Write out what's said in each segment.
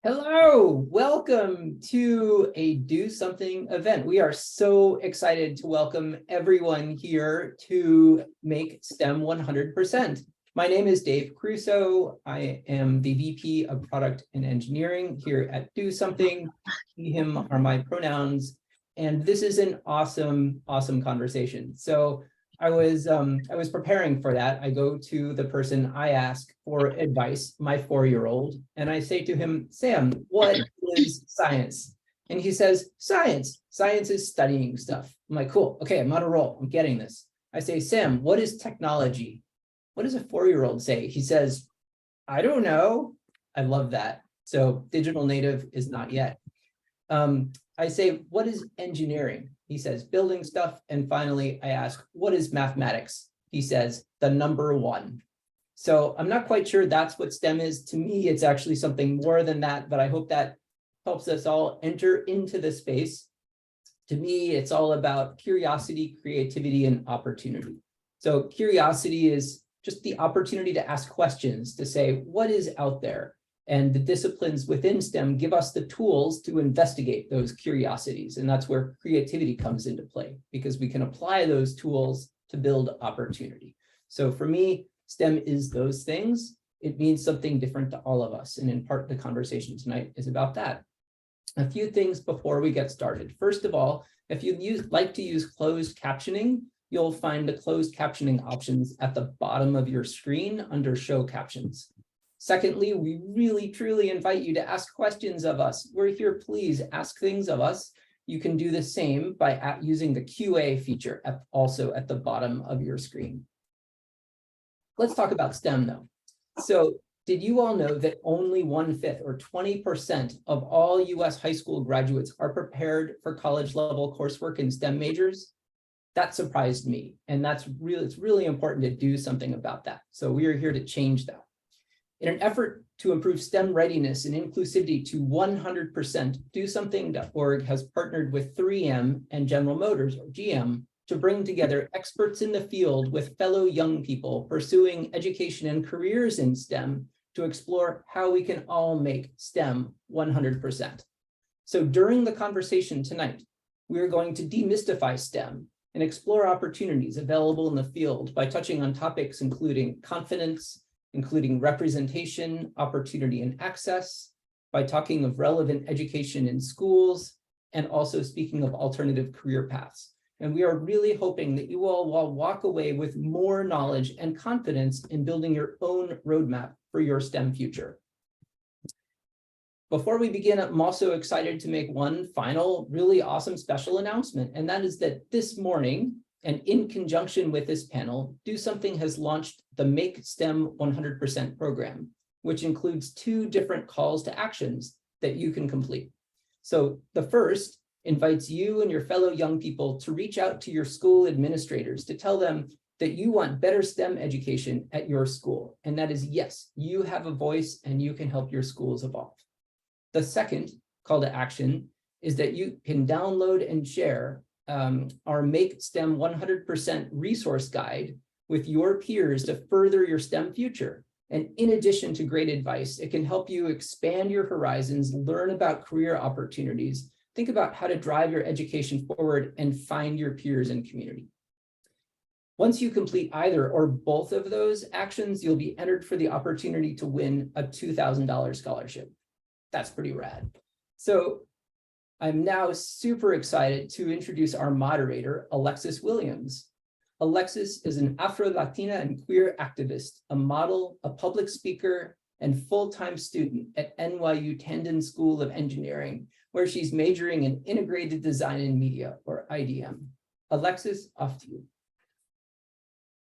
Hello, welcome to a Do Something event. We are so excited to welcome everyone here to make STEM 100%. My name is Dave Crusoe. I am the VP of Product and Engineering here at Do Something. He, him are my pronouns, and this is an awesome conversation. So I was preparing for that. I go to the person I ask for advice, my 4-year-old, and I say to him, Sam, what is science? And he says, science. Science is studying stuff. I'm like, cool. Okay, I'm on a roll. I'm getting this. I say, Sam, what is technology? What does a 4-year-old say? He says, I don't know. I love that. So digital native is not yet. I say, what is engineering? He says, building stuff. And finally, I ask, what is mathematics? He says, the number one. So I'm not quite sure that's what STEM is. To me, it's actually something more than that, but I hope that helps us all enter into the space. To me, it's all about curiosity, creativity, and opportunity. So curiosity is just the opportunity to ask questions, to say, what is out there? And the disciplines within STEM give us the tools to investigate those curiosities. And that's where creativity comes into play, because we can apply those tools to build opportunity. So for me, STEM is those things. It means something different to all of us. And in part, the conversation tonight is about that. A few things before we get started. First of all, if you like to use closed captioning, you'll find the closed captioning options at the bottom of your screen under Show Captions. Secondly, we really, truly invite you to ask questions of us. We're here, please ask things of us. You can do the same by using the QA feature also at the bottom of your screen. Let's talk about STEM though. So did you all know that only 1/5 or 20% of all US high school graduates are prepared for college level coursework in STEM majors? That surprised me. And it's really important to do something about that. So we are here to change that. In an effort to improve STEM readiness and inclusivity to 100%, DoSomething.org has partnered with 3M and General Motors, or GM, to bring together experts in the field with fellow young people pursuing education and careers in STEM to explore how we can all make STEM 100%. So during the conversation tonight, we are going to demystify STEM and explore opportunities available in the field by touching on topics including confidence, including representation, opportunity, and access, by talking of relevant education in schools, and also speaking of alternative career paths. And we are really hoping that you all will walk away with more knowledge and confidence in building your own roadmap for your STEM future. Before we begin, I'm also excited to make one final really awesome special announcement, and that is that this morning, and in conjunction with this panel, Do Something has launched the Make STEM 100% program, which includes 2 different calls to actions that you can complete. So the first invites you and your fellow young people to reach out to your school administrators to tell them that you want better STEM education at your school. And that is, yes, you have a voice and you can help your schools evolve. The second call to action is that you can download and share our Make STEM 100% resource guide with your peers to further your STEM future. And in addition to great advice, it can help you expand your horizons, learn about career opportunities, think about how to drive your education forward, and find your peers and community. Once you complete either or both of those actions, you'll be entered for the opportunity to win a $2,000 scholarship. That's pretty rad. So I'm now super excited to introduce our moderator, Alexis Williams. Alexis is an Afro-Latina and queer activist, a model, a public speaker, and full-time student at NYU Tandon School of Engineering, where she's majoring in integrated design and media, or IDM. Alexis, off to you.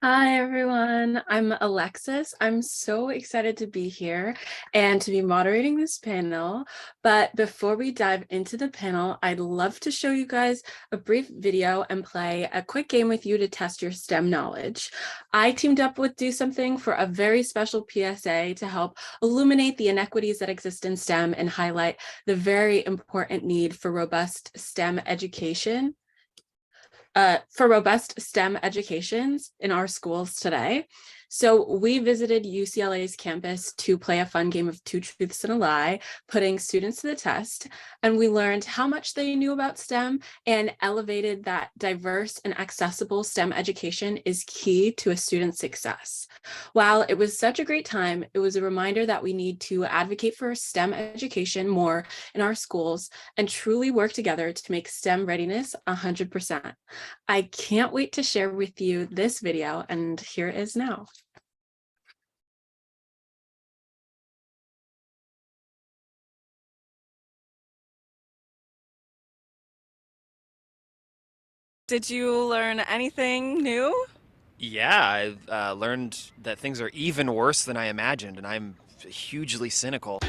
Hi, everyone. I'm Alexis. I'm so excited to be here and to be moderating this panel. But before we dive into the panel, I'd love to show you guys a brief video and play a quick game with you to test your STEM knowledge. I teamed up with Do Something for a very special PSA to help illuminate the inequities that exist in STEM and highlight the very important need for robust STEM education. For robust STEM educations in our schools today. So we visited UCLA's campus to play a fun game of Two Truths and a Lie, putting students to the test, and we learned how much they knew about STEM and elevated that diverse and accessible STEM education is key to a student's success. While it was such a great time, it was a reminder that we need to advocate for STEM education more in our schools and truly work together to make STEM readiness 100%. I can't wait to share with you this video, and here it is now. Did you learn anything new? Yeah, I've learned that things are even worse than I imagined, and I'm hugely cynical.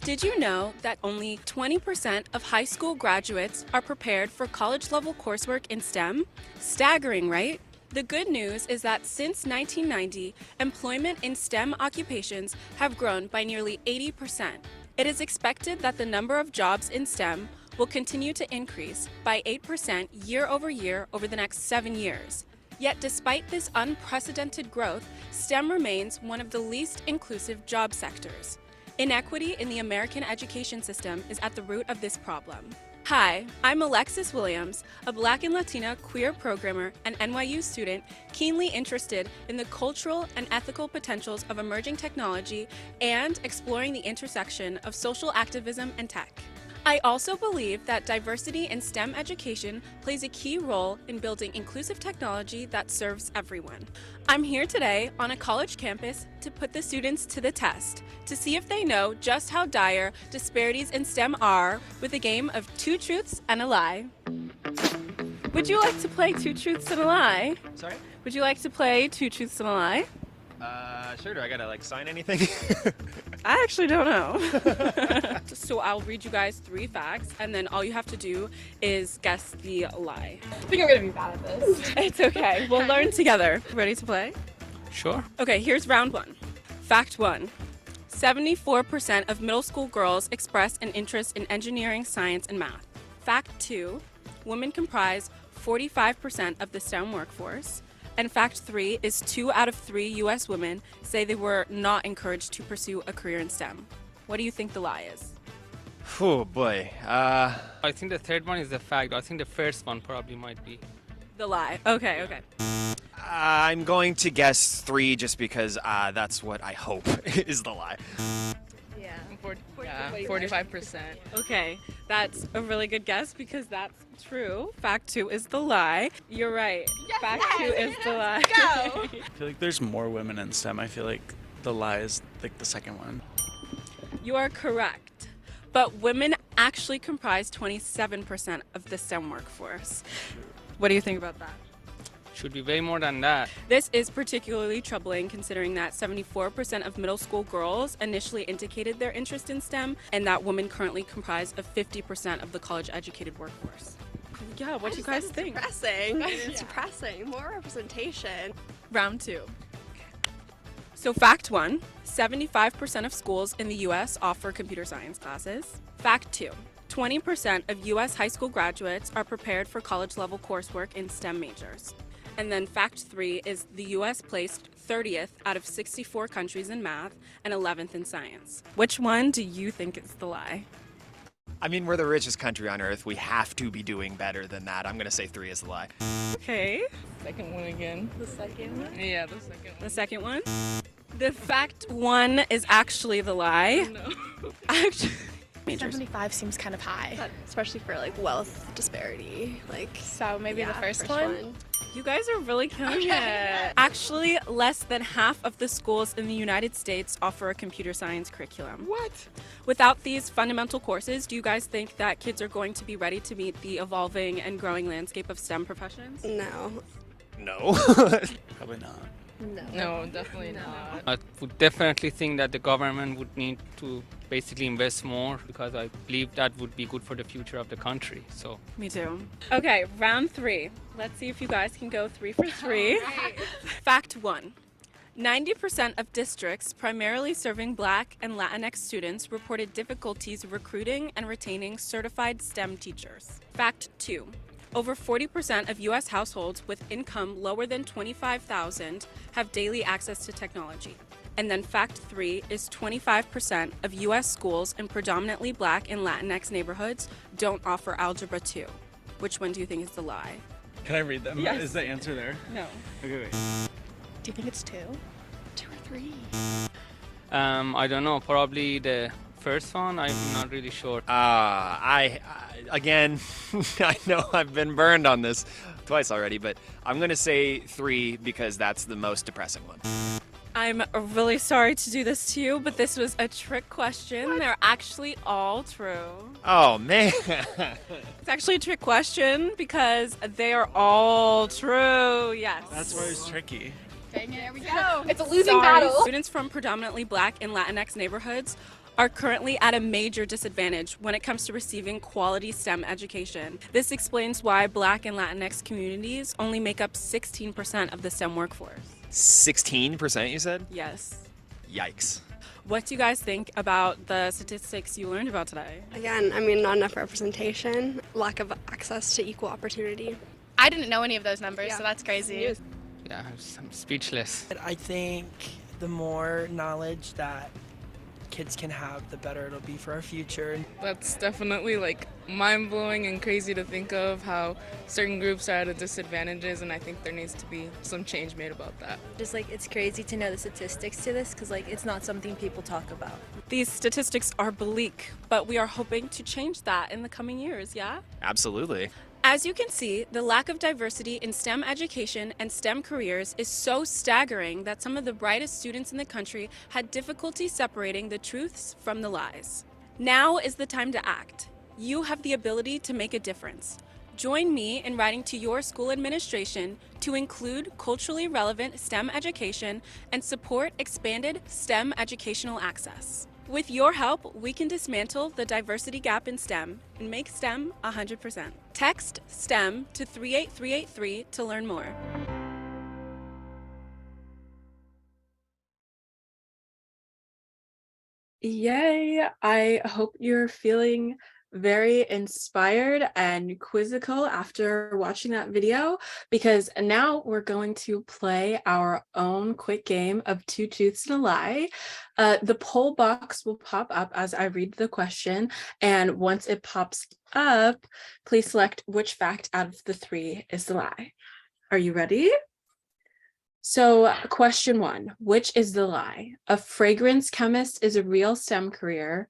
Did you know that only 20% of high school graduates are prepared for college-level coursework in STEM? Staggering, right? The good news is that since 1990, employment in STEM occupations have grown by nearly 80%. It is expected that the number of jobs in STEM will continue to increase by 8% year over the next 7 years. Yet despite this unprecedented growth, STEM remains one of the least inclusive job sectors. Inequity in the American education system is at the root of this problem. Hi, I'm Alexis Williams, a Black and Latina queer programmer and NYU student keenly interested in the cultural and ethical potentials of emerging technology and exploring the intersection of social activism and tech. I also believe that diversity in STEM education plays a key role in building inclusive technology that serves everyone. I'm here today on a college campus to put the students to the test, to see if they know just how dire disparities in STEM are with a game of Two Truths and a Lie. Would you like to play Two Truths and a Lie? Sorry? Would you like to play Two Truths and a Lie? Sure, do I gotta sign anything? I actually don't know. So I'll read you guys 3 facts, and then all you have to do is guess the lie. I think I'm gonna be bad at this. It's okay. We'll learn together. Ready to play? Sure. Okay, here's round 1. Fact 1. 74% of middle school girls express an interest in engineering, science, and math. Fact 2. Women comprise 45% of the STEM workforce. And fact 3 is 2 out of 3 US women say they were not encouraged to pursue a career in STEM. What do you think the lie is? Oh boy. I think the third one is the fact. I think the first one probably might be. The lie. Okay. I'm going to guess 3 just because that's what I hope is the lie. Yeah. 45%. Okay, that's a really good guess because that's true. Fact 2 is the lie. You're right. Yes, Fact 2 is the lie. Go! I feel like there's more women in STEM. I feel like the lie is like the second one. You are correct. But women actually comprise 27% of the STEM workforce. What do you think about that? Should be way more than that. This is particularly troubling considering that 74% of middle school girls initially indicated their interest in STEM and that women currently comprise of 50% of the college-educated workforce. Yeah, what do you guys think? Depressing. It's depressing. More representation. Round 2. So fact 1, 75% of schools in the US offer computer science classes. Fact 2, 20% of US high school graduates are prepared for college-level coursework in STEM majors. And then fact 3 is the US placed 30th out of 64 countries in math and 11th in science. Which one do you think is the lie? I mean, we're the richest country on earth. We have to be doing better than that. I'm gonna say 3 is the lie. Okay. Second one again. The second one? Yeah, the second one. The second one? The fact 1 is actually the lie. No. Actually, majors. 75 seems kind of high. Especially for like wealth disparity. Like, So maybe the yeah, first one? You guys are really killing it. Actually, less than half of the schools in the United States offer a computer science curriculum. What? Without these fundamental courses, do you guys think that kids are going to be ready to meet the evolving and growing landscape of STEM professions? no. No. Probably not. No, definitely not. I would definitely think that the government would need to basically invest more because I believe that would be good for the future of the country. So Me too. Okay, round 3. Let's see if you guys can go 3 for 3. Fact 1. 90% of districts primarily serving Black and Latinx students reported difficulties recruiting and retaining certified STEM teachers. Fact 2. Over 40% of U.S. households with income lower than $25,000 have daily access to technology. And then fact 3 is 25% of U.S. schools in predominantly Black and Latinx neighborhoods don't offer Algebra 2. Which one do you think is the lie? Can I read them? Yes. Is the answer there? No. Okay, wait. Do you think it's 2? 2 or 3? I don't know. Probably the first one. I'm not really sure. Again, I know I've been burned on this twice already, but I'm going to say 3 because that's the most depressing one. I'm really sorry to do this to you, but this was a trick question. They're actually all true. Oh, man. It's actually a trick question because they are all true. Yes. That's why it's tricky. Dang it, there we go. It's a losing Sorry. battle. Students from predominantly Black and Latinx neighborhoods are currently at a major disadvantage when it comes to receiving quality STEM education. This explains why Black and Latinx communities only make up 16% of the STEM workforce. 16%, you said? Yes. Yikes. What do you guys think about the statistics you learned about today? Again, I mean, not enough representation, lack of access to equal opportunity. I didn't know any of those numbers, Yeah. so that's crazy. Yeah, I'm speechless. I think the more knowledge that kids can have, the better it'll be for our future. That's definitely like mind-blowing and crazy to think of how certain groups are at a disadvantages, and I think there needs to be some change made about that. Just like it's crazy to know the statistics to this because like it's not something people talk about. These statistics are bleak, but we are hoping to change that in the coming years, yeah? Absolutely. As you can see, the lack of diversity in STEM education and STEM careers is so staggering that some of the brightest students in the country had difficulty separating the truths from the lies. Now is the time to act. You have the ability to make a difference. Join me in writing to your school administration to include culturally relevant STEM education and support expanded STEM educational access. With your help, we can dismantle the diversity gap in STEM and make STEM 100%. Text STEM to 38383 to learn more. Yay! I hope you're feeling very inspired and quizzical after watching that video, because now we're going to play our own quick game of 2 truths and a lie. The poll box will pop up as I read the question, and once it pops up, please select which fact out of the 3 is the lie. Are you ready? So question 1, which is the lie? A fragrance chemist is a real STEM career.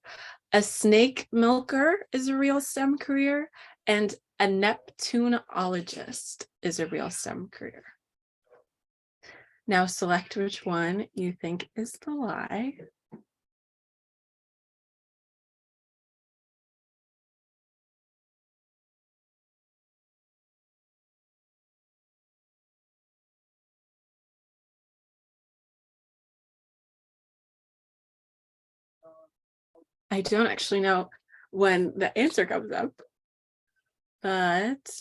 A snake milker is a real STEM career, and a Neptunologist is a real STEM career. Now select which one you think is the lie. I don't actually know when the answer comes up, but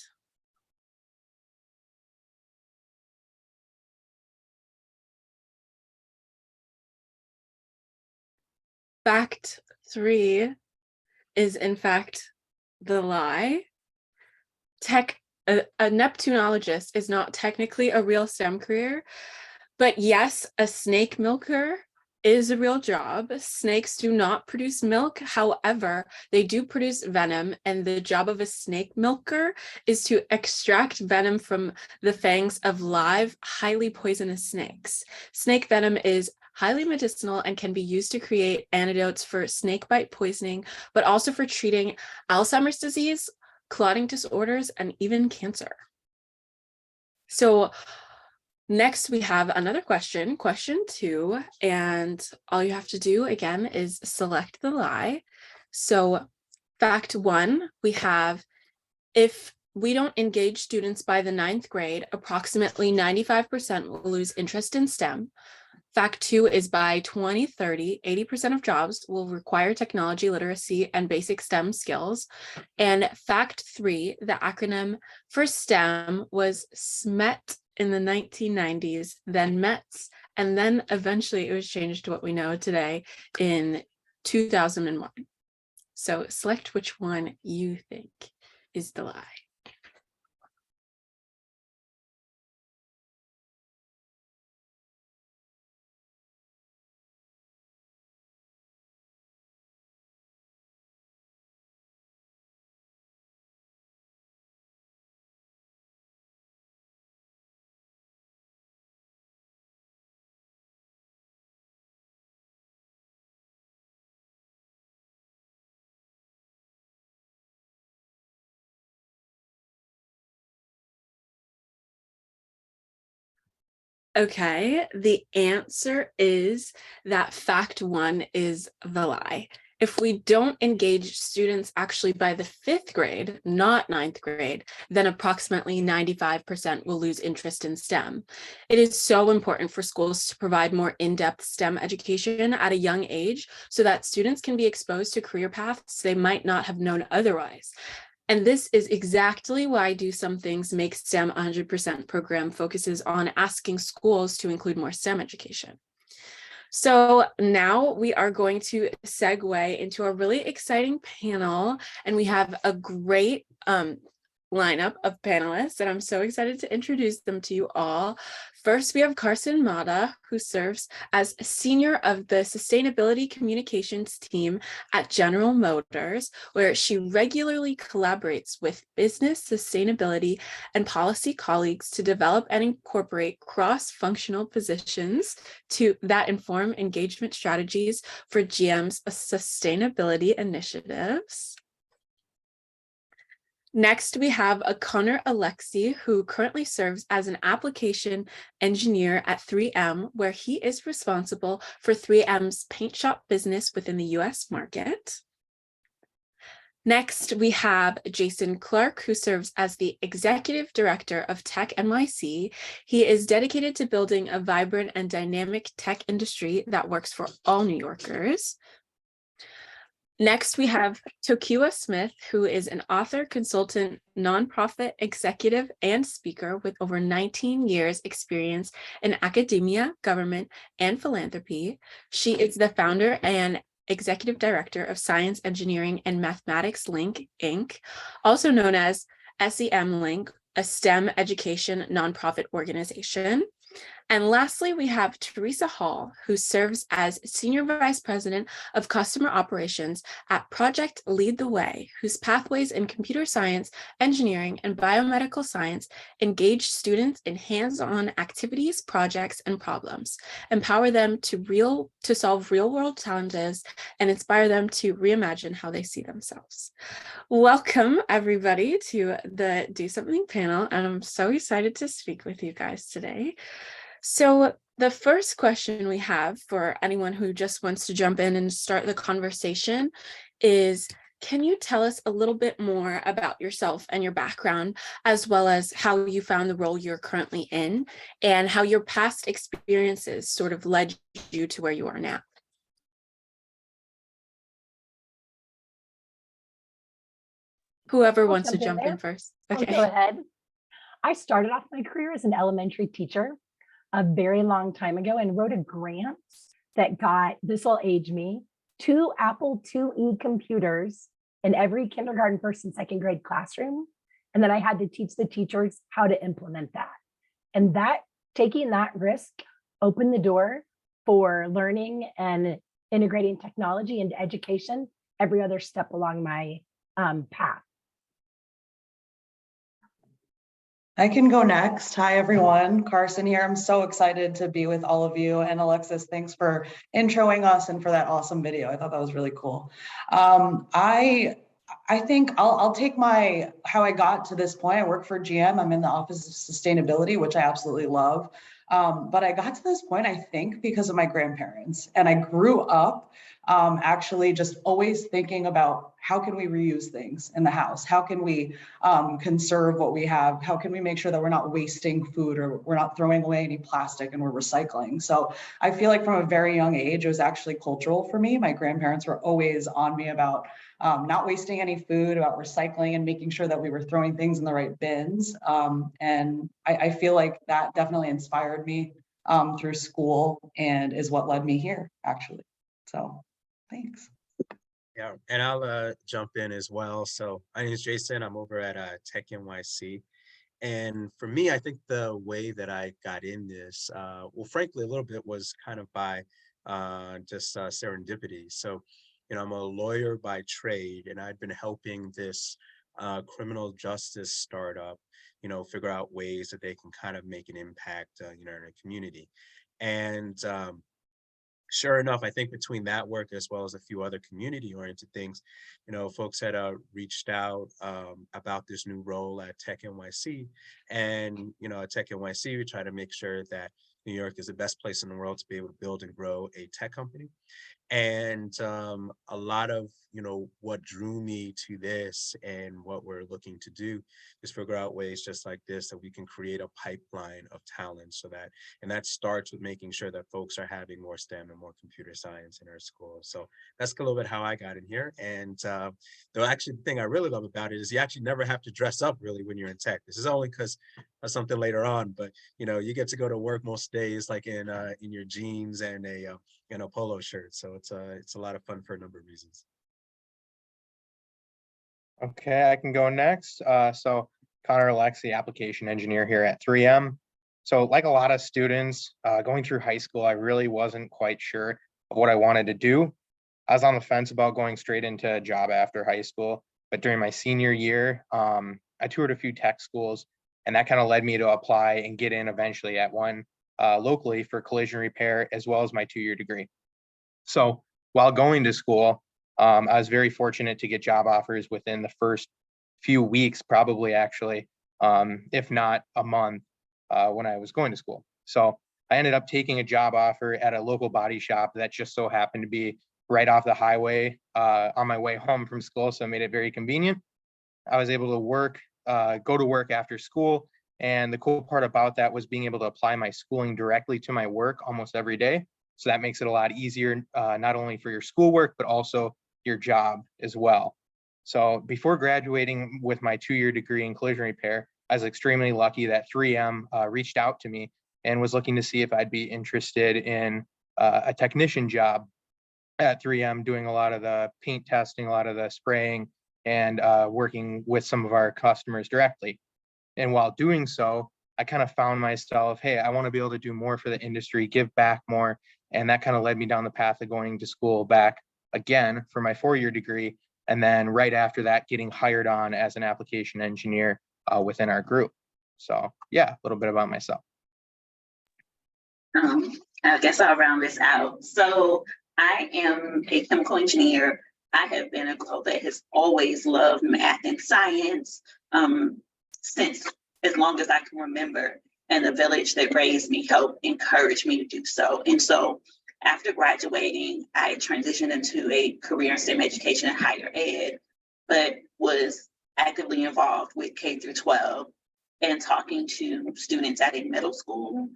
fact 3 is in fact the lie. A Neptunologist is not technically a real STEM career, but yes, a snake milker is a real job. Snakes do not produce milk. However, they do produce venom, and the job of a snake milker is to extract venom from the fangs of live, highly poisonous snakes. Snake venom is highly medicinal and can be used to create antidotes for snake bite poisoning, but also for treating Alzheimer's disease, clotting disorders, and even cancer. So next, we have another question, question 2, and all you have to do again is select the lie. So fact 1, we have, if we don't engage students by the 9th grade, approximately 95% will lose interest in STEM. Fact 2 is by 2030, 80% of jobs will require technology literacy and basic STEM skills. And fact 3, the acronym for STEM was SMET in the 1990s, then METS, and then eventually it was changed to what we know today in 2001. So select which one you think is the lie. Okay, the answer is that fact one is the lie. If we don't engage students actually by the 5th grade, not 9th grade, then approximately 95% will lose interest in STEM. It is so important for schools to provide more in-depth STEM education at a young age so that students can be exposed to career paths they might not have known otherwise. And this is exactly why Do Some Things Make STEM 100% program focuses on asking schools to include more STEM education. So now we are going to segue into a really exciting panel, and we have a great lineup of panelists, and I'm so excited to introduce them to you all. First, we have Carsen Mata, who serves as senior of the Sustainability Communications team at General Motors, where she regularly collaborates with business, sustainability, and policy colleagues to develop and incorporate cross-functional positions that inform engagement strategies for GM's sustainability initiatives. Next, we have Connor Alexis, who currently serves as an application engineer at 3M, where he is responsible for 3M's paint shop business within the US market. Next, we have Jason Clark, who serves as the Executive Director of Tech NYC. He is dedicated to building a vibrant and dynamic tech industry that works for all New Yorkers. Next, we have Tokiwa Smith, who is an author, consultant, nonprofit executive, and speaker with over 19 years experience in academia, government, and philanthropy. She is the founder and executive director of Science, Engineering, and Mathematics Link, Inc., also known as SEM Link, a STEM education nonprofit organization. And lastly, we have Teresa Hall, who serves as Senior Vice President of Customer Operations at Project Lead the Way, whose pathways in computer science, engineering, and biomedical science engage students in hands-on activities, projects, and problems, empower them to solve real-world challenges, and inspire them to reimagine how they see themselves. Welcome, everybody, to the Do Something panel, and I'm so excited to speak with you guys today. So the first question we have for anyone who just wants to jump in and start the conversation is, can you tell us a little bit more about yourself and your background, as well as how you found the role you're currently in, and how your past experiences sort of led you to where you are now? Whoever wants to jump in first. Okay. I'll go ahead. I started off my career as an elementary teacher a very long time ago and wrote a grant that got, this will age me, 2 Apple IIe computers in every kindergarten, 1st and 2nd grade classroom. And then I had to teach the teachers how to implement that. And that, taking that risk opened the door for learning and integrating technology into education every other step along my path. I can go next. Hi, everyone. Carsen here. I'm so excited to be with all of you. And Alexis, thanks for introing us and for that awesome video. I thought that was really cool. I think I'll take how I got to this point. I work for GM. I'm in the Office of Sustainability, which I absolutely love. But I got to this point, I think, because of my grandparents. And I grew up actually just always thinking about how can we reuse things in the house? How can we conserve what we have? How can we make sure that we're not wasting food or we're not throwing away any plastic and we're recycling? So I feel like from a very young age, it was actually cultural for me. My grandparents were always on me about not wasting any food, about recycling and making sure that we were throwing things in the right bins. And I feel like that definitely inspired me through school and is what led me here, actually. So thanks. Yeah, and I'll jump in as well. So my name is Jason. I'm over at Tech NYC. And for me, I think the way that I got in this, well, frankly, a little bit was kind of by just serendipity. So, you know, I'm a lawyer by trade, and I'd been helping this criminal justice startup, you know, figure out ways that they can kind of make an impact, you know, in a community. And sure enough, I think between that work as well as a few other community-oriented things, you know, folks had reached out about this new role at Tech NYC. And, you know, at Tech NYC, we try to make sure that, New York is the best place in the world to be able to build and grow a tech company. And a lot of, what drew me to this and what we're looking to do is figure out ways just like this that we can create a pipeline of talent and that starts with making sure that folks are having more STEM and more computer science in our schools. So that's a little bit how I got in here. And the thing I really love about it is you actually never have to dress up really when you're in tech. This is only because of something later on, but you get to go to work most days like in your jeans and a polo shirt. So it's a lot of fun for a number of reasons. Okay, I can go next. So Connor Alexi, application engineer here at 3M. So like a lot of students going through high school, I really wasn't quite sure of what I wanted to do. I was on the fence about going straight into a job after high school, but during my senior year, I toured a few tech schools, and that kind of led me to apply and get in eventually at one locally for collision repair, as well as my 2-year degree. So while going to school, I was very fortunate to get job offers within the first few weeks, probably actually, if not a month, when I was going to school. So I ended up taking a job offer at a local body shop that just so happened to be right off the highway on my way home from school. So it made it very convenient. I was able to go to work after school. And the cool part about that was being able to apply my schooling directly to my work almost every day. So that makes it a lot easier, not only for your schoolwork, but also your job as well. So before graduating with my 2-year degree in collision repair, I was extremely lucky that 3M reached out to me and was looking to see if I'd be interested in a technician job at 3M, doing a lot of the paint testing, a lot of the spraying, and working with some of our customers directly. And while doing so, I kind of found myself, hey, I want to be able to do more for the industry, give back more. And that kind of led me down the path of going to school back again for my 4-year degree. And then right after that, getting hired on as an application engineer within our group. So yeah, a little bit about myself. I guess I'll round this out. So I am a chemical engineer. I have been a girl that has always loved math and science since as long as I can remember. And the village that raised me helped encourage me to do so. And so after graduating, I transitioned into a career in STEM education and higher ed, but was actively involved with K through 12 and talking to students at a middle school.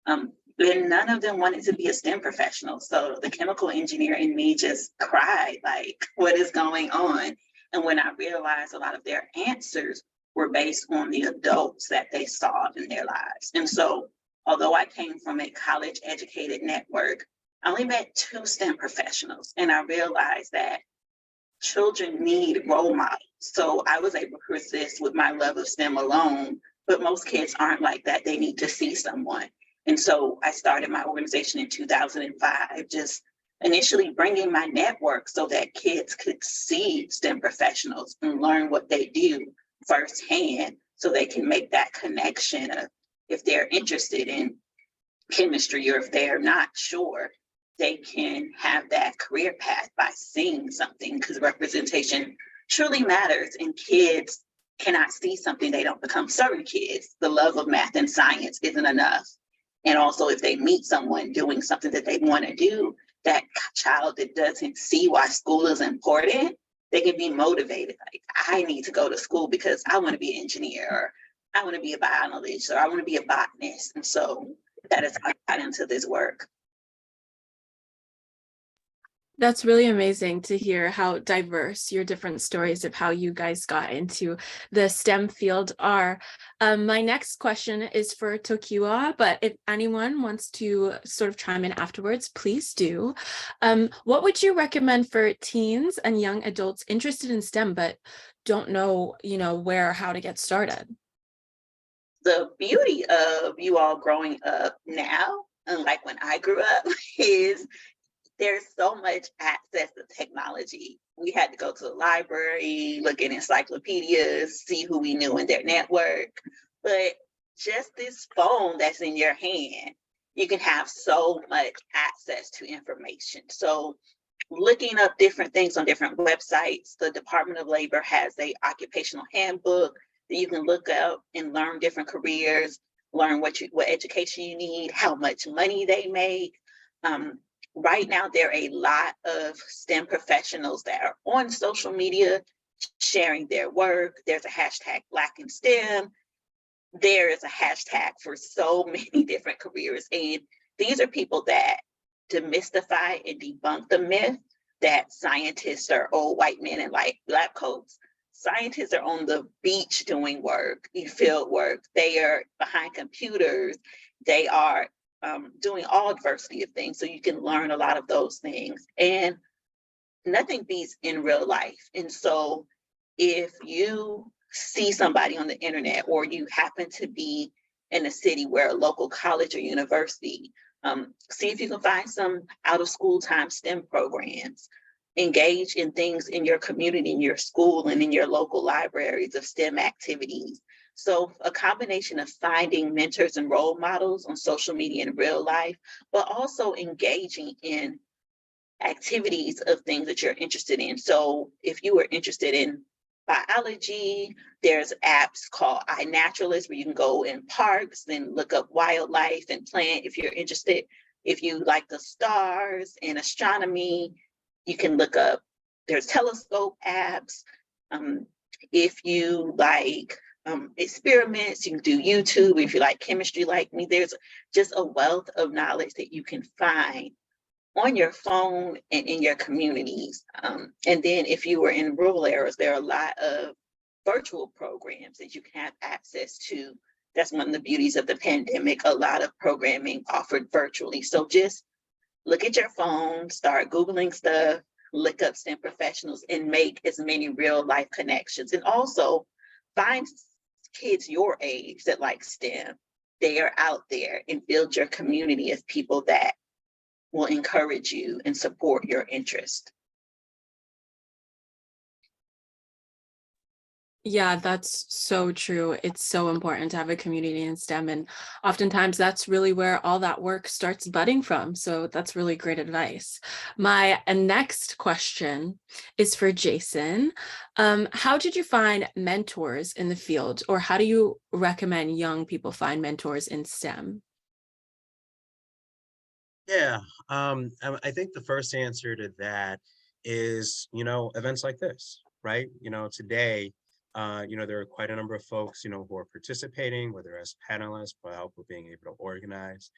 And none of them wanted to be a STEM professional. So the chemical engineer in me just cried, like, what is going on? And when I realized a lot of their answers were based on the adults that they saw in their lives. And so, although I came from a college educated network, I only met 2 STEM professionals. And I realized that children need role models. So I was able to persist with my love of STEM alone, but most kids aren't like that. They need to see someone. And so I started my organization in 2005, just initially bringing my network so that kids could see STEM professionals and learn what they do firsthand so they can make that connection of if they're interested in chemistry or if they're not sure, they can have that career path by seeing something, because representation truly matters, and kids cannot see something, they don't become certain kids. The love of math and science isn't enough. And also if they meet someone doing something that they want to do, that child that doesn't see why school is important, they can be motivated. Like, I need to go to school because I want to be an engineer, or I want to be a biologist, or I want to be a botanist. And so that is how I got into this work. That's really amazing to hear how diverse your different stories of how you guys got into the STEM field are. My next question is for Tokiwa, but if anyone wants to sort of chime in afterwards, please do. What would you recommend for teens and young adults interested in STEM but don't know, where or how to get started? The beauty of you all growing up now, unlike when I grew up, is there's so much access to technology. We had to go to the library, look at encyclopedias, see who we knew in their network. But just this phone that's in your hand, you can have so much access to information. So looking up different things on different websites, the Department of Labor has an occupational handbook that you can look up and learn different careers. learn what education you need, how much money they make. Right now, there are a lot of STEM professionals that are on social media sharing their work. There's a hashtag Black in STEM. There is a hashtag for so many different careers. And these are people that demystify and debunk the myth that scientists are old white men in like lab coats. Scientists are on the beach doing work, field work. They are behind computers. They are doing all diversity of things. So you can learn a lot of those things. And nothing beats in real life. And so if you see somebody on the internet, or you happen to be in a city where a local college or university, see if you can find some out of school time STEM programs. Engage in things in your community, in your school, and in your local libraries of STEM activities. So a combination of finding mentors and role models on social media in real life, but also engaging in activities of things that you're interested in. So if you are interested in biology, there's apps called iNaturalist where you can go in parks and look up wildlife and plant if you're interested. If you like the stars and astronomy, you can look up, there's telescope apps. If you like experiments, you can do YouTube. If you like chemistry like me, there's just a wealth of knowledge that you can find on your phone and in your communities. And then if you were in rural areas, there are a lot of virtual programs that you can have access to. That's one of the beauties of the pandemic, a lot of programming offered virtually. So just look at your phone, start Googling stuff, look up STEM professionals, and make as many real life connections. And also find kids your age that like STEM. They are out there, and build your community of people that will encourage you and support your interest. Yeah, that's so true. It's so important to have a community in STEM, and oftentimes that's really where all that work starts budding from. So that's really great advice. My next question is for Jason. How did you find mentors in the field, or how do you recommend young people find mentors in STEM? Yeah, I think the first answer to that is, events like this, right? Today, there are quite a number of folks, who are participating, whether as panelists, for help with being able to organize,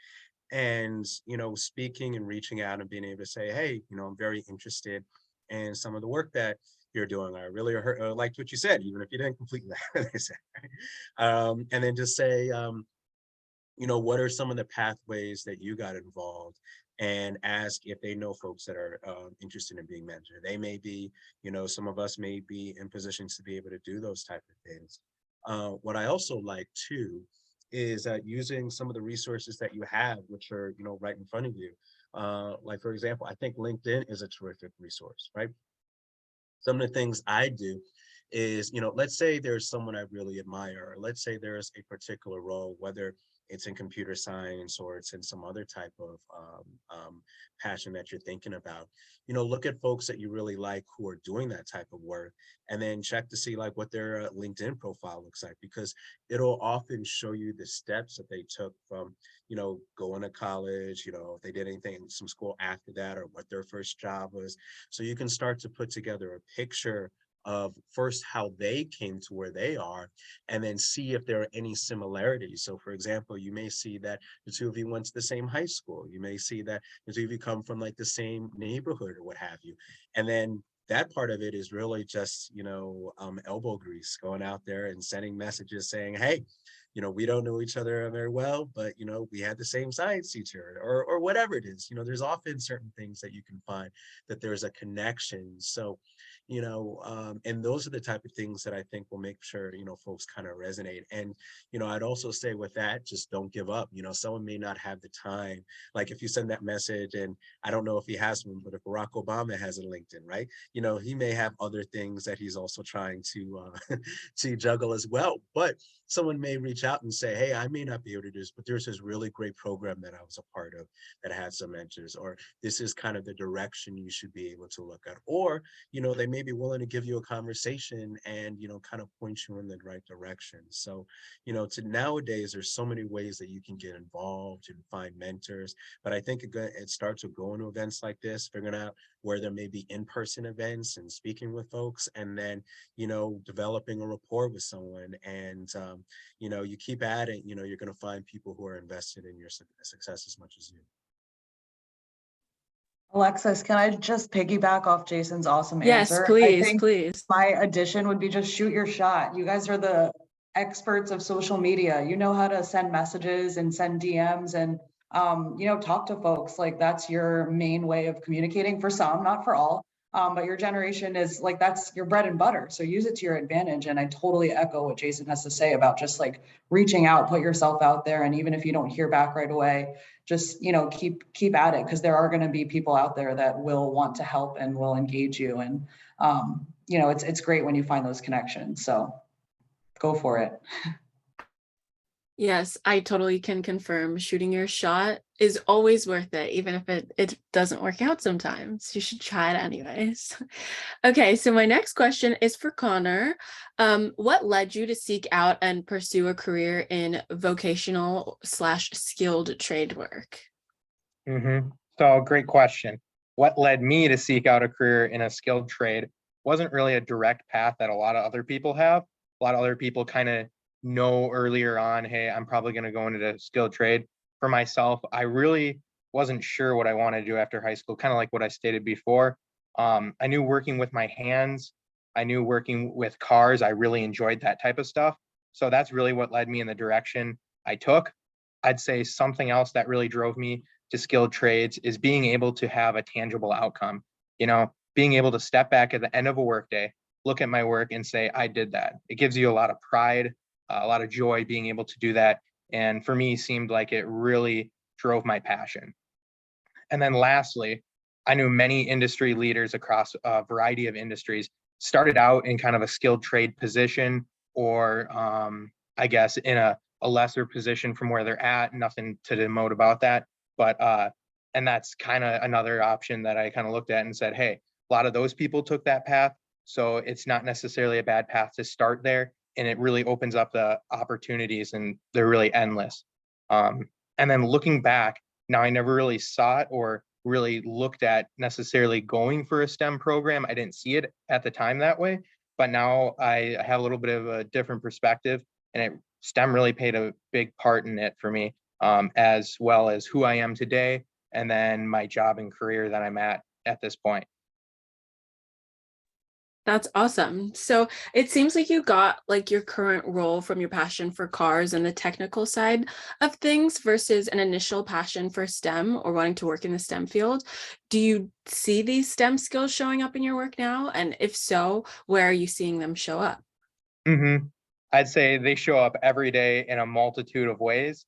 and, speaking and reaching out and being able to say, hey, I'm very interested in some of the work that you're doing. I really liked what you said, even if you didn't completely like what they said, right? And then just say, what are some of the pathways that you got involved, and ask if they know folks that are interested in being mentored. They may be, some of us may be in positions to be able to do those type of things. What I also like too is using some of the resources that you have, which are, right in front of you. Like, for example, I think LinkedIn is a terrific resource, right? Some of the things I do is, let's say there's someone I really admire, or let's say there's a particular role, whether it's in computer science or it's in some other type of passion that you're thinking about. Look at folks that you really like who are doing that type of work, and then check to see like what their LinkedIn profile looks like, because it'll often show you the steps that they took from, going to college, if they did anything in some school after that, or what their first job was. So you can start to put together a picture of first how they came to where they are, and then see if there are any similarities. So for example, you may see that the two of you went to the same high school. You may see that the two of you come from like the same neighborhood or what have you. And then that part of it is really just, elbow grease, going out there and sending messages saying, hey, we don't know each other very well, but, we had the same science teacher, or whatever it is. There's often certain things that you can find that there's a connection. So, and those are the type of things that I think will make sure, folks kind of resonate. And, I'd also say with that, just don't give up. Someone may not have the time. Like if you send that message, and I don't know if he has one, but if Barack Obama has a LinkedIn, right? He may have other things that he's also trying to to juggle as well. But someone may reach reach out and say, hey, I may not be able to do this, but there's this really great program that I was a part of that had some mentors, or this is kind of the direction you should be able to look at. Or, they may be willing to give you a conversation and, kind of point you in the right direction. So, nowadays, there's so many ways that you can get involved and find mentors. But I think it starts with going to events like this, figuring out where there may be in-person events and speaking with folks, and then, developing a rapport with someone. And, you keep at it, you're going to find people who are invested in your success as much as you. Alexis, can I just piggyback off Jason's awesome Yes, answer? please, I think please. my addition would be just shoot your shot. You guys are the experts of social media. You know how to send messages and send DMs and, talk to folks. Like, that's your main way of communicating for some, not for all. But your generation is like, that's your bread and butter. So use it to your advantage. And I totally echo what Jason has to say about just like reaching out, put yourself out there. And even if you don't hear back right away, just, keep at it, because there are going to be people out there that will want to help and will engage you. And, it's great when you find those connections. So go for it. Yes, I totally can confirm shooting your shot is always worth it, even if it doesn't work out sometimes. You should try it anyways. Okay, so my next question is for Connor. What led you to seek out and pursue a career in vocational/skilled trade work? So great question. What led me to seek out a career in a skilled trade wasn't really a direct path that a lot of other people have. A lot of other people kind of know earlier on, hey, I'm probably going to go into the skilled trade. For myself, I really wasn't sure what I wanted to do after high school, kind of like what I stated before. I knew working with my hands, I knew working with cars, I really enjoyed that type of stuff. So that's really what led me in the direction I took. I'd say something else that really drove me to skilled trades is being able to have a tangible outcome. Being able to step back at the end of a workday, look at my work and say, I did that. It gives you a lot of pride, a lot of joy being able to do that. And for me, seemed like it really drove my passion. And then lastly, I knew many industry leaders across a variety of industries started out in kind of a skilled trade position, or I guess in a lesser position from where they're at. Nothing to demote about that. But and that's kind of another option that I kind of looked at and said, hey, a lot of those people took that path. So it's not necessarily a bad path to start there. And it really opens up the opportunities, and they're really endless. And then looking back, now I never really saw it or really looked at necessarily going for a STEM program. I didn't see it at the time that way, but now I have a little bit of a different perspective, and STEM really played a big part in it for me, as well as who I am today, and then my job and career that I'm at this point. That's awesome. So it seems like you got like your current role from your passion for cars and the technical side of things versus an initial passion for STEM or wanting to work in the STEM field. Do you see these STEM skills showing up in your work now? And if so, where are you seeing them show up? I'd say they show up every day in a multitude of ways.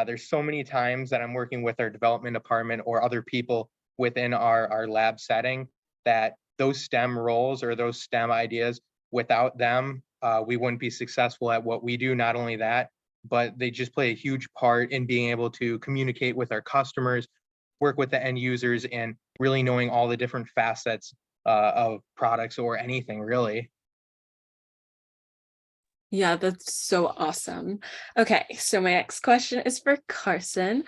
There's so many times that I'm working with our development department or other people within our lab setting that those STEM roles or those STEM ideas, without them, we wouldn't be successful at what we do. Not only that, but they just play a huge part in being able to communicate with our customers, work with the end users, and really knowing all the different facets of products or anything really. Yeah, that's so awesome. Okay, so my next question is for Carsen.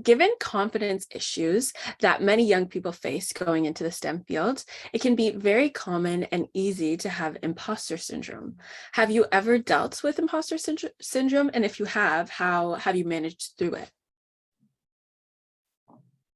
Given confidence issues that many young people face going into the STEM fields, it can be very common and easy to have imposter syndrome. Have you ever dealt with imposter syndrome? And if you have, how have you managed through it?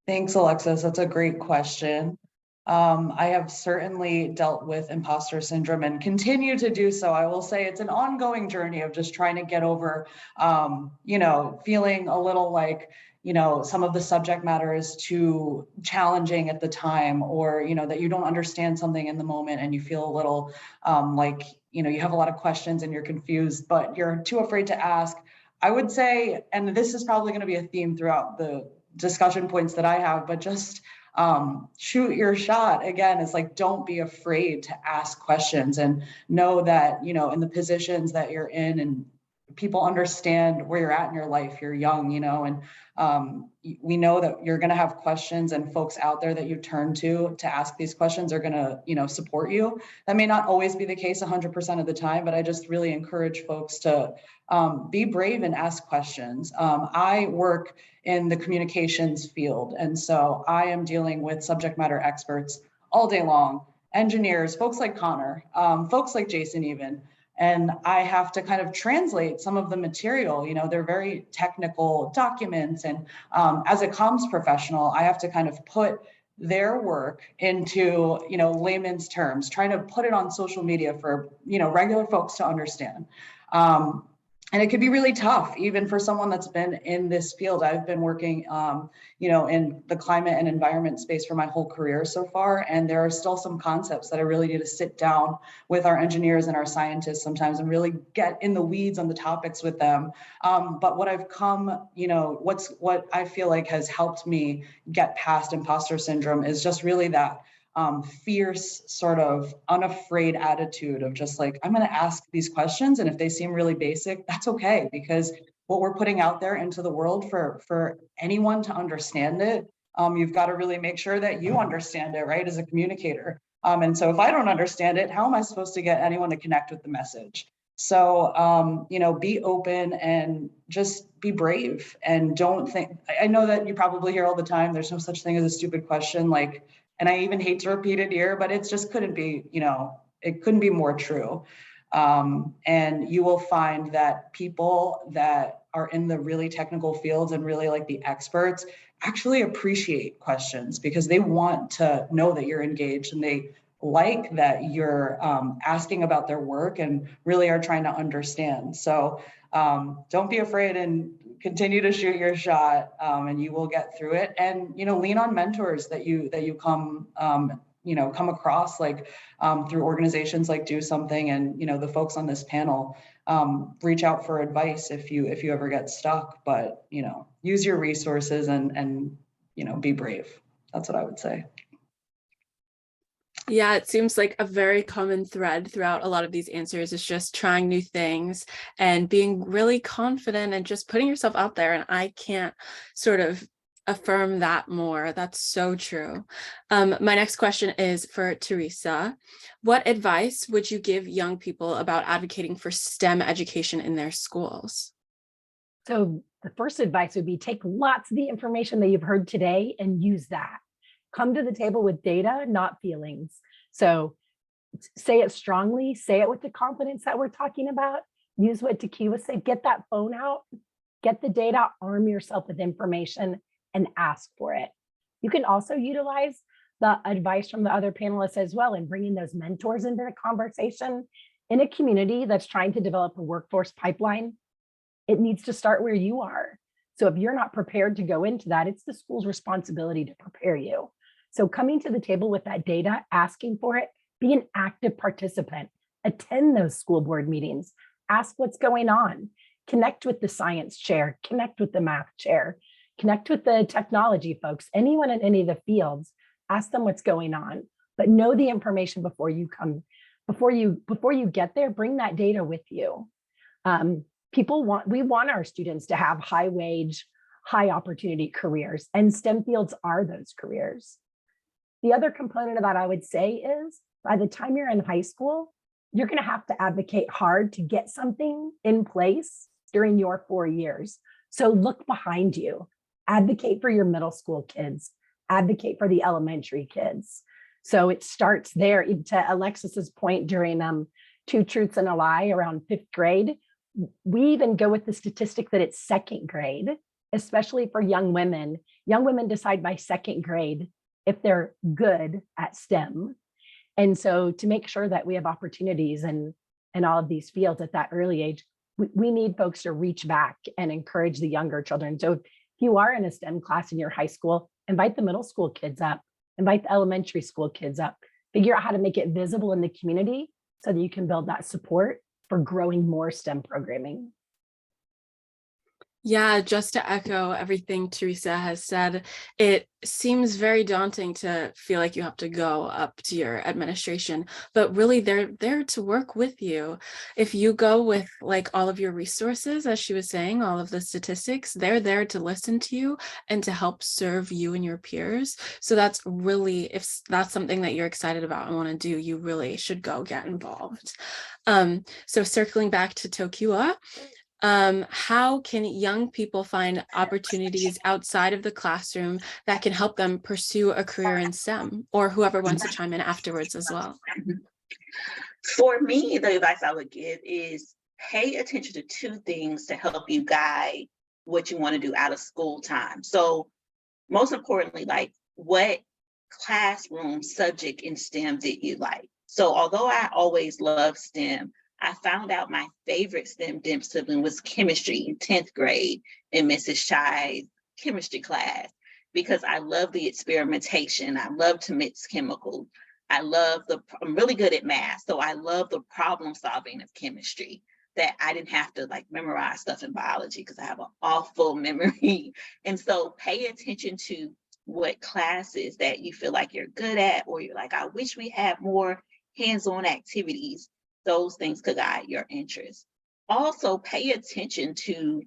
Thanks, Alexis. That's a great question. I have certainly dealt with imposter syndrome and continue to do so. I will say it's an ongoing journey of just trying to get over, feeling a little like, some of the subject matter is too challenging at the time, or, that you don't understand something in the moment and you feel a little like, you have a lot of questions and you're confused, but you're too afraid to ask. I would say, and this is probably going to be a theme throughout the discussion points that I have, but just shoot your shot. Again, it's like, don't be afraid to ask questions, and know that, in the positions that you're in and people understand where you're at in your life. You're young, you know, and we know that you're going to have questions, and folks out there that you turn to ask these questions are going to, you know, support you. That may not always be the case 100% of the time, but I just really encourage folks to be brave and ask questions. I work in the communications field, and so I am dealing with subject matter experts all day long, engineers, folks like Connor, folks like Jason even. And I have to kind of translate some of the material, you know, they're very technical documents. And as a comms professional, I have to kind of put their work into, you know, layman's terms, trying to put it on social media for, you know, regular folks to understand. And it could be really tough, even for someone that's been in this field. I've been working, you know, in the climate and environment space for my whole career so far. And there are still some concepts that I really need to sit down with our engineers and our scientists sometimes and really get in the weeds on the topics with them. But what I've come, you know, what I feel like has helped me get past imposter syndrome is just really that fierce, sort of unafraid attitude of just like, I'm going to ask these questions, and if they seem really basic, that's okay, because what we're putting out there into the world for anyone to understand it, you've got to really make sure that you understand it, right, as a communicator. And so if I don't understand it, how am I supposed to get anyone to connect with the message? So, you know, be open and just be brave, and don't think, I know that you probably hear all the time, there's no such thing as a stupid question, like, and I even hate to repeat it here, but it just couldn't be, you know, it couldn't be more true. And you will find that people that are in the really technical fields and really like the experts actually appreciate questions, because they want to know that you're engaged, and they like that you're asking about their work and really are trying to understand. So don't be afraid, and continue to shoot your shot, and you will get through it. And, you know, lean on mentors that you come, you know, come across, like through organizations like Do Something, and, you know, the folks on this panel. Reach out for advice if you ever get stuck, but, you know, use your resources and, you know, be brave. That's what I would say. Yeah, it seems like a very common thread throughout a lot of these answers is just trying new things and being really confident and just putting yourself out there. And I can't sort of affirm that more. That's so true. My next question is for Teresa. What advice would you give young people about advocating for STEM education in their schools? So the first advice would be take lots of the information that you've heard today and use that. Come to the table with data, not feelings. So say it strongly, say it with the confidence that we're talking about. Use what Tekiwa said, get that phone out, get the data, arm yourself with information, and ask for it. You can also utilize the advice from the other panelists as well, and bringing those mentors into the conversation. In a community that's trying to develop a workforce pipeline, it needs to start where you are. So if you're not prepared to go into that, it's the school's responsibility to prepare you. So coming to the table with that data, asking for it, be an active participant, attend those school board meetings, ask what's going on, connect with the science chair, connect with the math chair, connect with the technology folks, anyone in any of the fields, ask them what's going on, but know the information before you come, before you get there, bring that data with you. We want our students to have high wage, high opportunity careers, and STEM fields are those careers. The other component of that I would say is, by the time you're in high school, you're going to have to advocate hard to get something in place during your 4 years. So look behind you, advocate for your middle school kids, advocate for the elementary kids. So it starts there. To Alexis's point during Two Truths and a Lie around 5th grade, we even go with the statistic that it's 2nd grade, especially for young women. Young women decide by 2nd grade if they're good at STEM. And so to make sure that we have opportunities in all of these fields at that early age, we need folks to reach back and encourage the younger children. So if you are in a STEM class in your high school, invite the middle school kids up, invite the elementary school kids up, figure out how to make it visible in the community so that you can build that support for growing more STEM programming. Yeah, just to echo everything Teresa has said, it seems very daunting to feel like you have to go up to your administration, but really they're there to work with you. If you go with like all of your resources, as she was saying, all of the statistics, they're there to listen to you and to help serve you and your peers. So that's really, if that's something that you're excited about and want to do, you really should go get involved. So circling back to Tokua, how can young people find opportunities outside of the classroom that can help them pursue a career in STEM, or whoever wants to chime in afterwards as well? For me, the advice I would give is pay attention to two things to help you guide what you want to do out of school time. So most importantly, like what classroom subject in STEM did you like? So although I always loved STEM, I found out my favorite STEM discipline was chemistry in 10th grade in Mrs. Shy's chemistry class, because I love the experimentation. I love to mix chemicals. I'm really good at math, so I love the problem solving of chemistry, that I didn't have to like memorize stuff in biology because I have an awful memory. And so pay attention to what classes that you feel like you're good at, or you're like, I wish we had more hands-on activities. Those things could guide your interest. Also pay attention to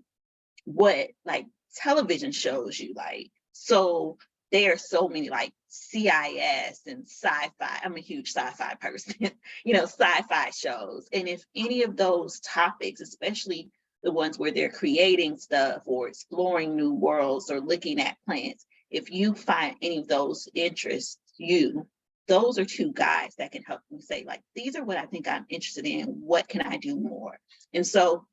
what like television shows you like. So there are so many like CIS and sci-fi. I'm a huge sci-fi person, sci-fi shows. And if any of those topics, especially the ones where they're creating stuff or exploring new worlds or looking at plants, if you find any of those interests you, those are two guides that can help you say, like, these are what I think I'm interested in. What can I do more? And so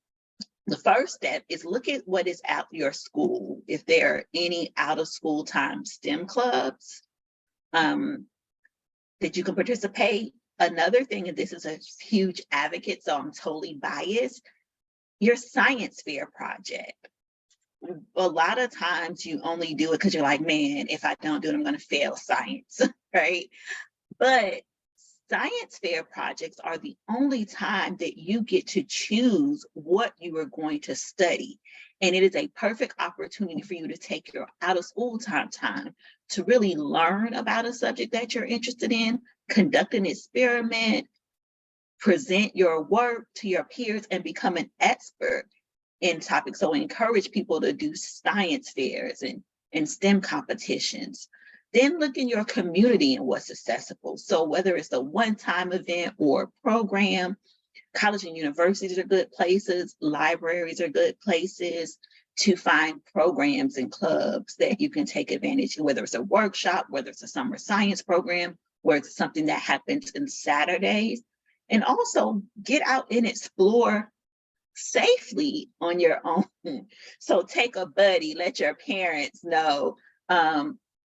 the first step is look at what is at your school. If there are any out of school time STEM clubs that you can participate. Another thing, and this is a huge advocate, so I'm totally biased, your science fair project. A lot of times you only do it because you're like, man, if I don't do it, I'm going to fail science, right? But science fair projects are the only time that you get to choose what you are going to study. And it is a perfect opportunity for you to take your out of school time to really learn about a subject that you're interested in, conduct an experiment, present your work to your peers, and become an expert in topics. So encourage people to do science fairs and STEM competitions. Then look in your community and what's accessible. So whether it's a one-time event or program, college and universities are good places, libraries are good places to find programs and clubs that you can take advantage of, whether it's a workshop, whether it's a summer science program, whether it's something that happens on Saturdays. And also get out and explore safely on your own. So take a buddy, let your parents know.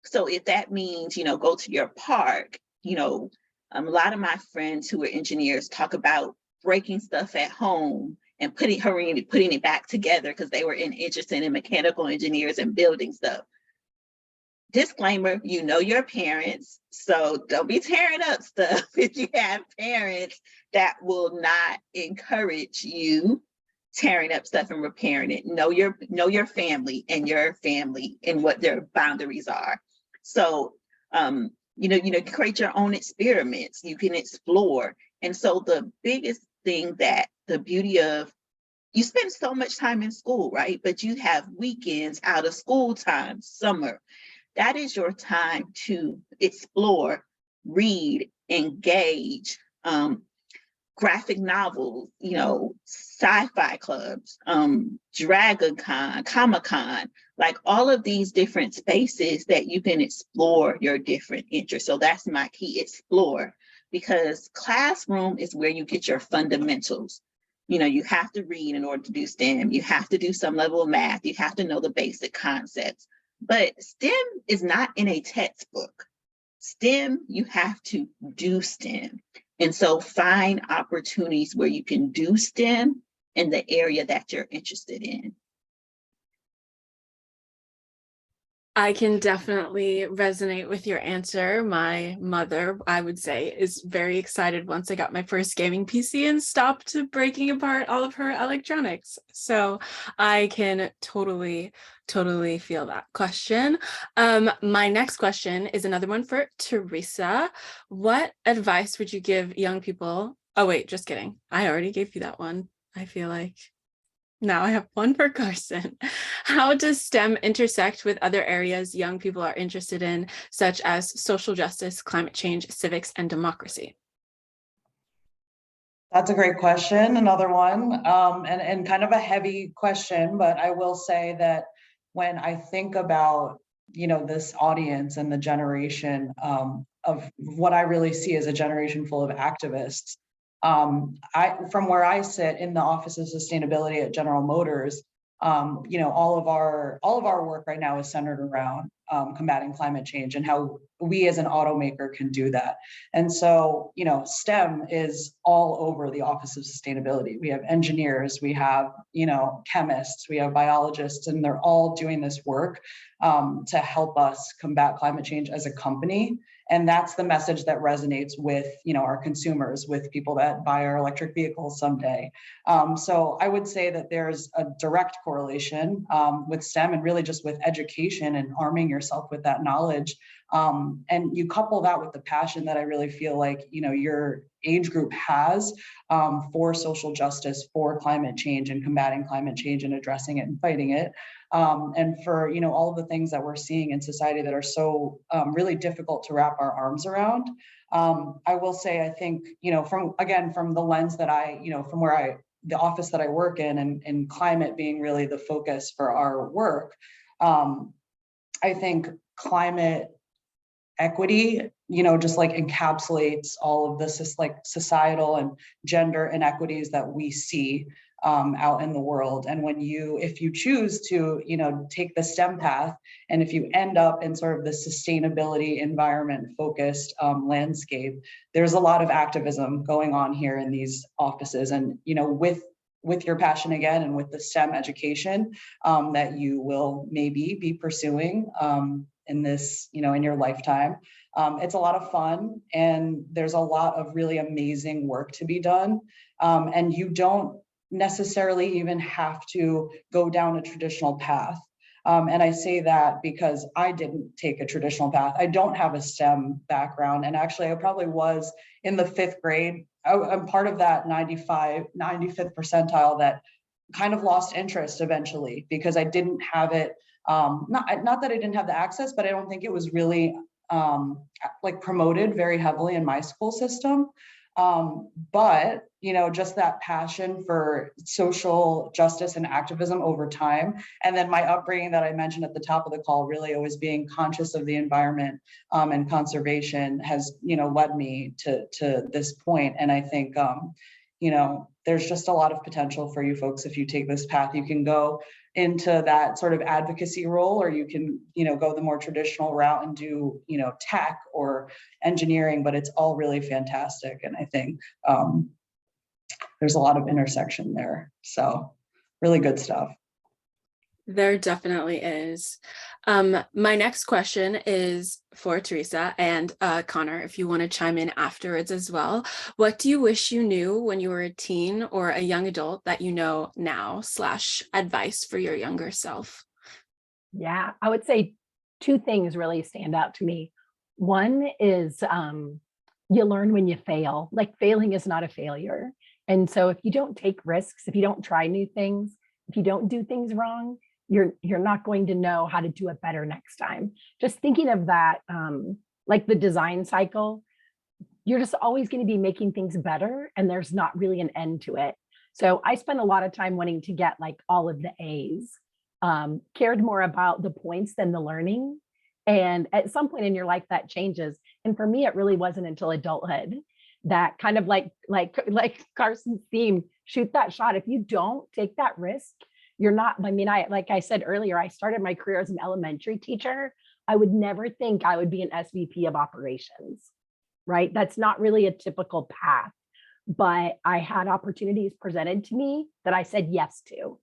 So if that means, go to your park, a lot of my friends who are engineers talk about breaking stuff at home and putting it back together because they were interested in mechanical engineers and building stuff. Disclaimer, your parents, so don't be tearing up stuff if you have parents that will not encourage you tearing up stuff and repairing it. Know your family and what their boundaries are. So, create your own experiments. You can explore. And so the biggest thing that the beauty of, you spend so much time in school, right? But you have weekends out of school time, summer. That is your time to explore, read, engage, graphic novels, sci-fi clubs, Dragon Con, Comic-Con, like all of these different spaces that you can explore your different interests. So that's my key, explore, because classroom is where you get your fundamentals. You have to read in order to do STEM. You have to do some level of math. You have to know the basic concepts. But STEM is not in a textbook. STEM, you have to do STEM. And so find opportunities where you can do STEM in the area that you're interested in. I can definitely resonate with your answer. My mother, I would say, is very excited once I got my first gaming PC and stopped breaking apart all of her electronics. So I can totally feel that question. My next question is another one for Teresa. What advice would you give young people? Oh, wait, just kidding. I already gave you that one. I feel like now I have one for Carsen. How does STEM intersect with other areas young people are interested in, such as social justice, climate change, civics, and democracy? That's a great question. Another one, and kind of a heavy question, but I will say that when I think about, this audience and the generation of what I really see as a generation full of activists, from where I sit in the Office of Sustainability at General Motors, all of our work right now is centered around combating climate change and how we as an automaker can do that. And so, STEM is all over the Office of Sustainability. We have engineers, we have, chemists, we have biologists, and they're all doing this work to help us combat climate change as a company. And that's the message that resonates with, our consumers, with people that buy our electric vehicles someday. So I would say that there's a direct correlation with STEM and really just with education and arming yourself with that knowledge. And you couple that with the passion that I really feel like, your age group has for social justice, for climate change and combating climate change and addressing it and fighting it. And for, all of the things that we're seeing in society that are so really difficult to wrap our arms around. I will say, I think, from the lens that from where the office that I work in and climate being really the focus for our work, I think climate equity, just like encapsulates all of this like societal and gender inequities that we see out in the world. And if you choose to, take the STEM path, and if you end up in sort of the sustainability environment focused landscape, there's a lot of activism going on here in these offices. And, with your passion again, and with the STEM education that you will maybe be pursuing in this, in your lifetime. It's a lot of fun, and there's a lot of really amazing work to be done. And you don't necessarily even have to go down a traditional path. And I say that because I didn't take a traditional path. I don't have a STEM background. And actually, I probably was in the 5th grade. I'm part of that 95th percentile that kind of lost interest eventually because I didn't have it. Not that I didn't have the access, but I don't think it was really like promoted very heavily in my school system. But, just that passion for social justice and activism over time. And then my upbringing that I mentioned at the top of the call, really always being conscious of the environment and conservation has, led me to this point. And I think, there's just a lot of potential for you folks if you take this path. You can go into that sort of advocacy role, or you can, go the more traditional route and do, tech or engineering, but it's all really fantastic. And I think there's a lot of intersection there. So really good stuff. There definitely is. My next question is for Teresa and Connor, if you want to chime in afterwards as well. What do you wish you knew when you were a teen or a young adult that you know now / advice for your younger self? Yeah, I would say 2 things really stand out to me. One is you learn when you fail. Like, failing is not a failure. And so if you don't take risks, if you don't try new things, if you don't do things wrong, you're not going to know how to do it better next time. Just thinking of that, like the design cycle, you're just always going to be making things better, and there's not really an end to it. So I spent a lot of time wanting to get like all of the A's, cared more about the points than the learning. And at some point in your life that changes. And for me, it really wasn't until adulthood that kind of like Carsen's theme, shoot that shot. If you don't take that risk, you're not, like I said earlier, I started my career as an elementary teacher. I would never think I would be an SVP of operations, right? That's not really a typical path, but I had opportunities presented to me that I said yes to.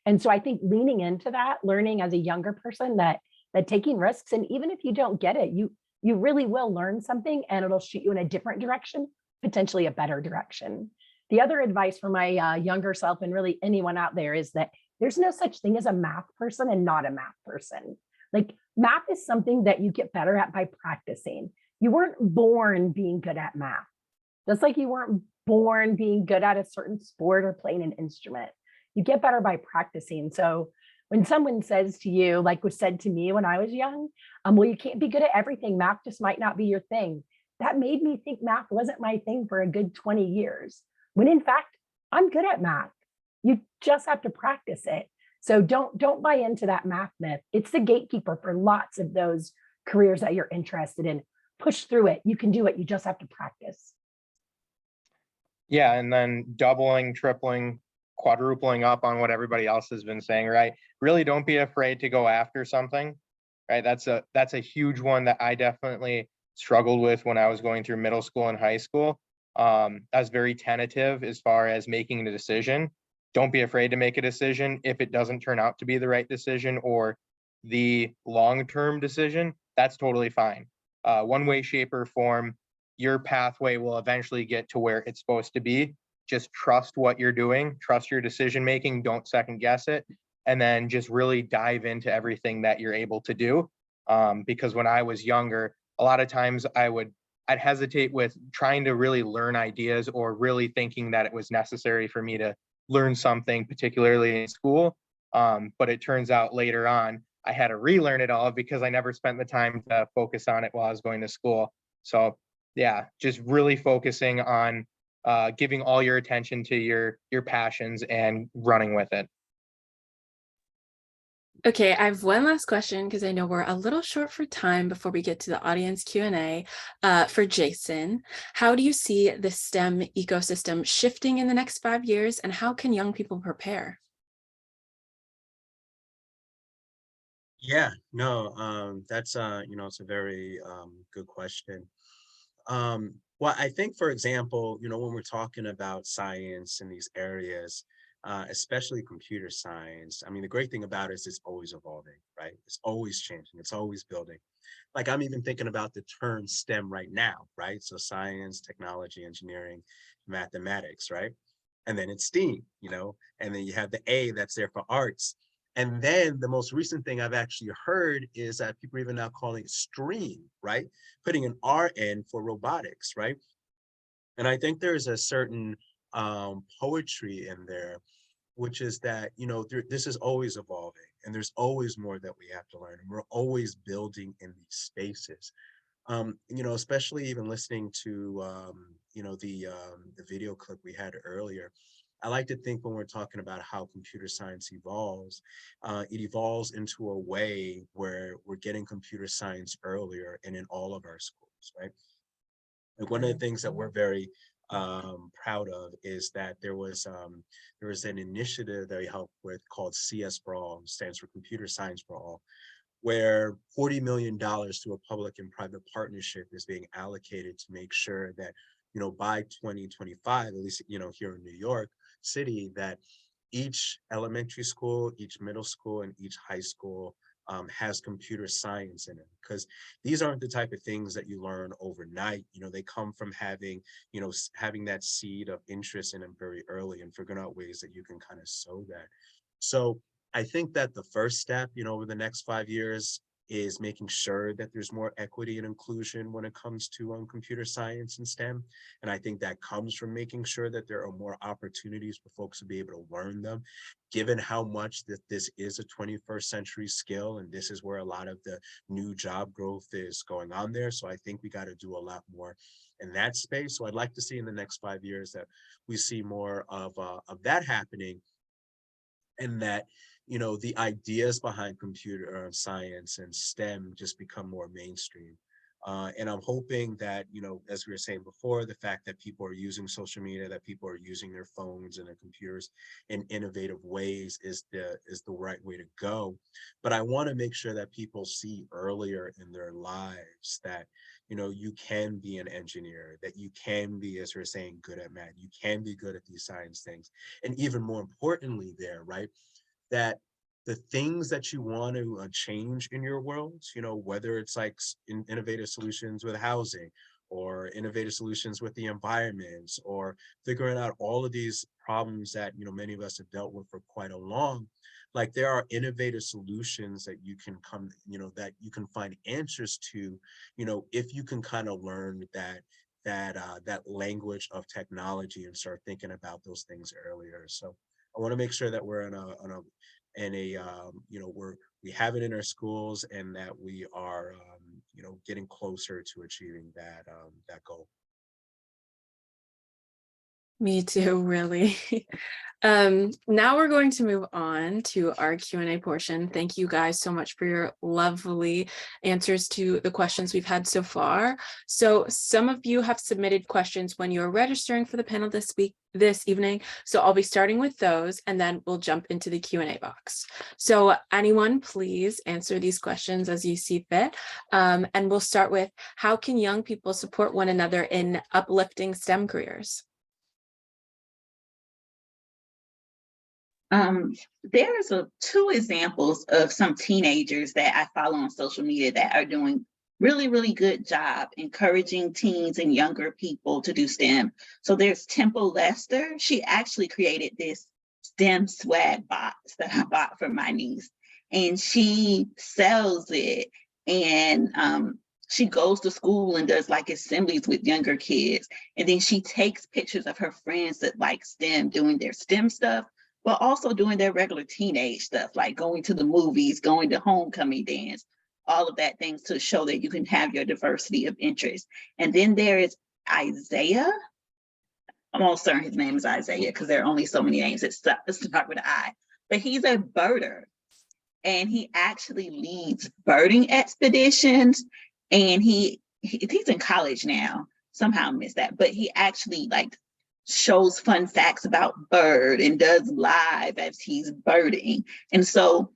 And so I think leaning into that, learning as a younger person that that taking risks, and even if you don't get it, you really will learn something and it'll shoot you in a different direction, potentially a better direction. The other advice for my younger self, and really anyone out there, is that there's no such thing as a math person and not a math person. Like, math is something that you get better at by practicing. You weren't born being good at math, just like you weren't born being good at a certain sport or playing an instrument. You get better by practicing. So when someone says to you, like was said to me when I was young, well, you can't be good at everything. Math just might not be your thing. That made me think math wasn't my thing for a good 20 years. When in fact, I'm good at math. You just have to practice it. So don't buy into that math myth. It's the gatekeeper for lots of those careers that you're interested in. Push through it. You can do it. You just have to practice. Yeah, and then doubling, tripling, quadrupling up on what everybody else has been saying, right? Really don't be afraid to go after something, right? That's a huge one that I definitely struggled with when I was going through middle school and high school. I was very tentative as far as making a decision. Don't be afraid to make a decision. If it doesn't turn out to be the right decision or the long-term decision, that's totally fine. One way, shape, or form, your pathway will eventually get to where it's supposed to be. Just trust what you're doing, trust your decision making, don't second guess it, and then just really dive into everything that you're able to do. Because when I was younger, a lot of times I'd hesitate with trying to really learn ideas or really thinking that it was necessary for me to learn something, particularly in school. But it turns out later on, I had to relearn it all because I never spent the time to focus on it while I was going to school. So yeah, just really focusing on giving all your attention to your passions and running with it. Okay, I have one last question because I know we're a little short for time before we get to the audience Q&A. For Jason, how do you see the STEM ecosystem shifting in the next 5 years, and how can young people prepare? Yeah, no, that's it's a very good question. Well, I think, for example, when we're talking about science in these areas, especially computer science, I mean, the great thing about it is it's always evolving, right? It's always changing, it's always building. Like, I'm even thinking about the term STEM right now, right? So science, technology, engineering, mathematics, right? And then it's STEAM, and then you have the A that's there for arts. And then the most recent thing I've actually heard is that people are even now calling it STREAM, right? Putting an R in for robotics, right? And I think there's a certain poetry in there, which is that, this is always evolving and there's always more that we have to learn. And we're always building in these spaces. Especially even listening to, the video clip we had earlier. I like to think when we're talking about how computer science evolves, it evolves into a way where we're getting computer science earlier and in all of our schools, right? Like, one of the things that we're very proud of is that there was an initiative that we helped with called CS for All, stands for Computer Science for All, where $40 million to a public and private partnership is being allocated to make sure that, by 2025, at least, here in New York City, that each elementary school, each middle school, and each high school has computer science in it, because these aren't the type of things that you learn overnight. They come from having that seed of interest in them very early and figuring out ways that you can kind of sow that. So I think that the first step, over the next 5 years is making sure that there's more equity and inclusion when it comes to computer science and STEM. And I think that comes from making sure that there are more opportunities for folks to be able to learn them, given how much that this is a 21st century skill. And this is where a lot of the new job growth is going on there. So I think we got to do a lot more in that space. So I'd like to see in the next 5 years that we see more of that happening, and that the ideas behind computer science and STEM just become more mainstream. And I'm hoping that, as we were saying before, the fact that people are using social media, that people are using their phones and their computers in innovative ways is the right way to go. But I want to make sure that people see earlier in their lives that, you can be an engineer, that you can be, as we're saying, good at math, you can be good at these science things. And even more importantly there, right, that the things that you want to change in your world, you know, whether it's like innovative solutions with housing, or innovative solutions with the environment, or figuring out all of these problems that, you know, many of us have dealt with for quite a long, like there are innovative solutions that you can come, you know, that you can find answers to, you know, if you can kind of learn that language of technology and start thinking about those things earlier. So I want to make sure that we're you know, we have it in our schools, and that we are, you know, getting closer to achieving that goal. Me too, really. Now we're going to move on to our Q&A portion. Thank you guys so much for your lovely answers to the questions we've had so far. So some of you have submitted questions when you're registering for the panel this evening. So I'll be starting with those, and then we'll jump into the Q&A box. So anyone, please answer these questions as you see fit. And we'll start with, how can young people support one another in uplifting STEM careers? There's two examples of some teenagers that I follow on social media that are doing really good job encouraging teens and younger people to do STEM. So there's Temple Lester. She actually created this STEM swag box that I bought for my niece, and she sells it, and she goes to school and does like assemblies with younger kids, and then she takes pictures of her friends that like STEM doing their STEM stuff, but also doing their regular teenage stuff, like going to the movies, going to homecoming dance, all of that things to show that you can have your diversity of interest. And then there is Isaiah. I'm almost certain his name is Isaiah because there are only so many names that start with an I. But he's a birder, and he actually leads birding expeditions. And he's in college now. Somehow missed that, but he actually like shows fun facts about bird and does live as he's birding. And so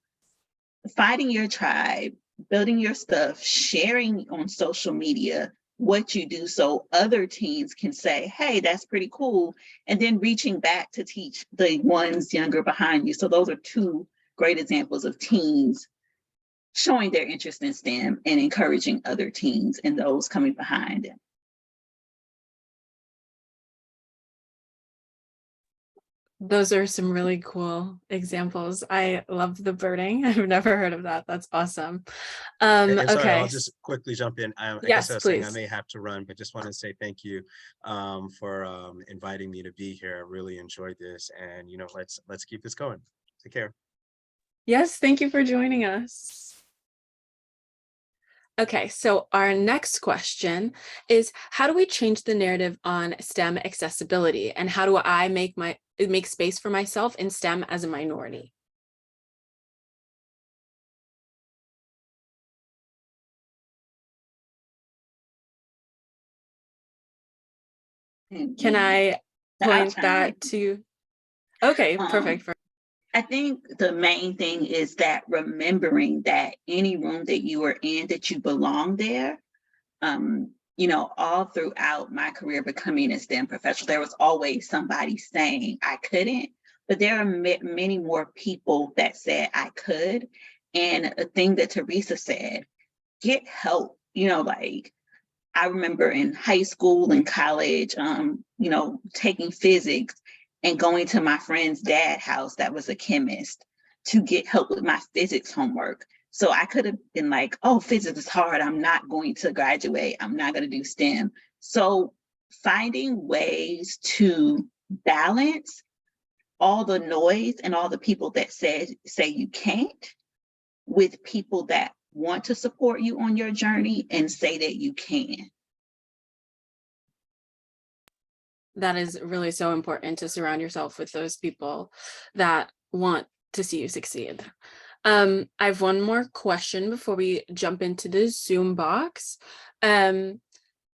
finding your tribe, building your stuff, sharing on social media what you do so other teens can say, hey, that's pretty cool, and then reaching back to teach the ones younger behind you. So those are two great examples of teens showing their interest in STEM and encouraging other teens and those coming behind them. Those are some really cool examples. I love the birding. I've never heard of that. That's awesome. Sorry, Okay. I'll just quickly jump in. I Yes, guess I was please. saying I may have to run, but just want to say thank you for inviting me to be here. I really enjoyed this, and you know, let's keep this going. Take care. Yes, thank you for joining us. Okay, so our next question is, how do we change the narrative on STEM accessibility, and how do I make space for myself in STEM as a minority? Can I point that to? Okay, perfect. I think the main thing is that remembering that any room that you are in, that you belong there. You know, all throughout my career becoming a STEM professional, there was always somebody saying I couldn't, but there are many more people that said I could. And a thing that Teresa said, get help. You know, like I remember in high school and college, you know, taking physics and going to my friend's dad's house that was a chemist to get help with my physics homework. So I could have been like, oh, physics is hard. I'm not going to graduate. I'm not going to do STEM. So finding ways to balance all the noise and all the people that say you can't with people that want to support you on your journey and say that you can. That is really so important, to surround yourself with those people that want to see you succeed. I have one more question before we jump into the Zoom box. And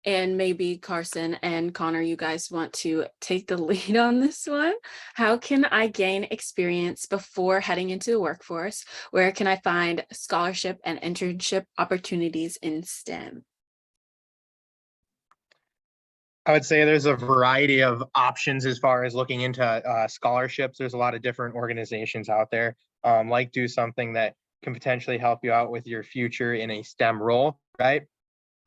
maybe Carsen and Connor, you guys want to take the lead on this one. How can I gain experience before heading into the workforce? Where can I find scholarship and internship opportunities in STEM? I would say there's a variety of options as far as looking into scholarships. There's a lot of different organizations out there. like Do Something that can potentially help you out with your future in a STEM role, right?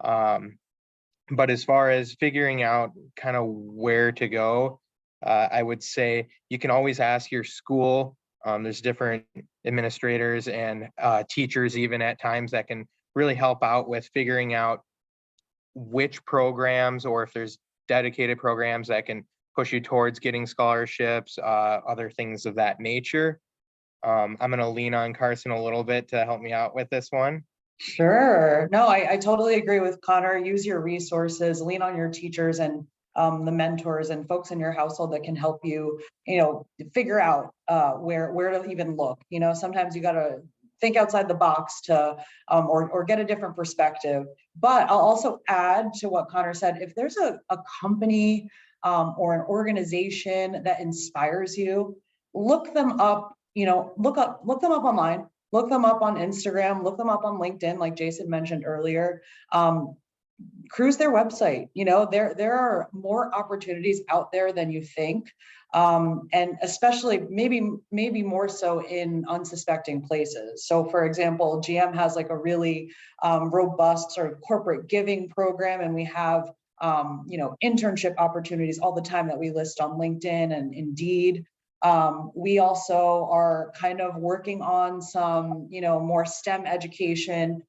But as far as figuring out kind of where to go, I would say you can always ask your school. There's different administrators and teachers even at times that can really help out with figuring out which programs, or if there's dedicated programs that can push you towards getting scholarships, other things of that nature. I'm going to lean on Carsen a little bit to help me out with this one. Sure. No, I totally agree with Connor. Use your resources, lean on your teachers and the mentors and folks in your household that can help you, figure out where to even look. Sometimes you got to think outside the box to or get a different perspective. But I'll also add to what Connor said, if there's a company or an organization that inspires you, look them up, look them up online. Look them up on Instagram, look them up on LinkedIn, like Jason mentioned earlier. Cruise their website. There are more opportunities out there than you think. And especially maybe more so in unsuspecting places. So for example, GM has like a really robust sort of corporate giving program, and we have internship opportunities all the time that we list on LinkedIn and Indeed. We also are kind of working on some, more STEM education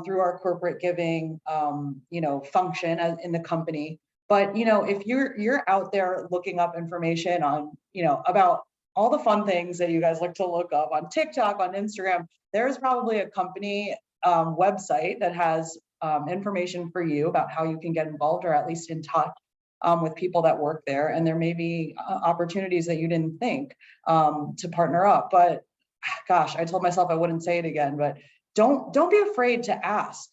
through our corporate giving, function in the company. But, if you're out there looking up information on, about all the fun things that you guys like to look up on TikTok, on Instagram, there's probably a company website that has information for you about how you can get involved or at least in touch with people that work there. And there may be opportunities that you didn't think to partner up. But gosh, I told myself I wouldn't say it again, but don't be afraid to ask.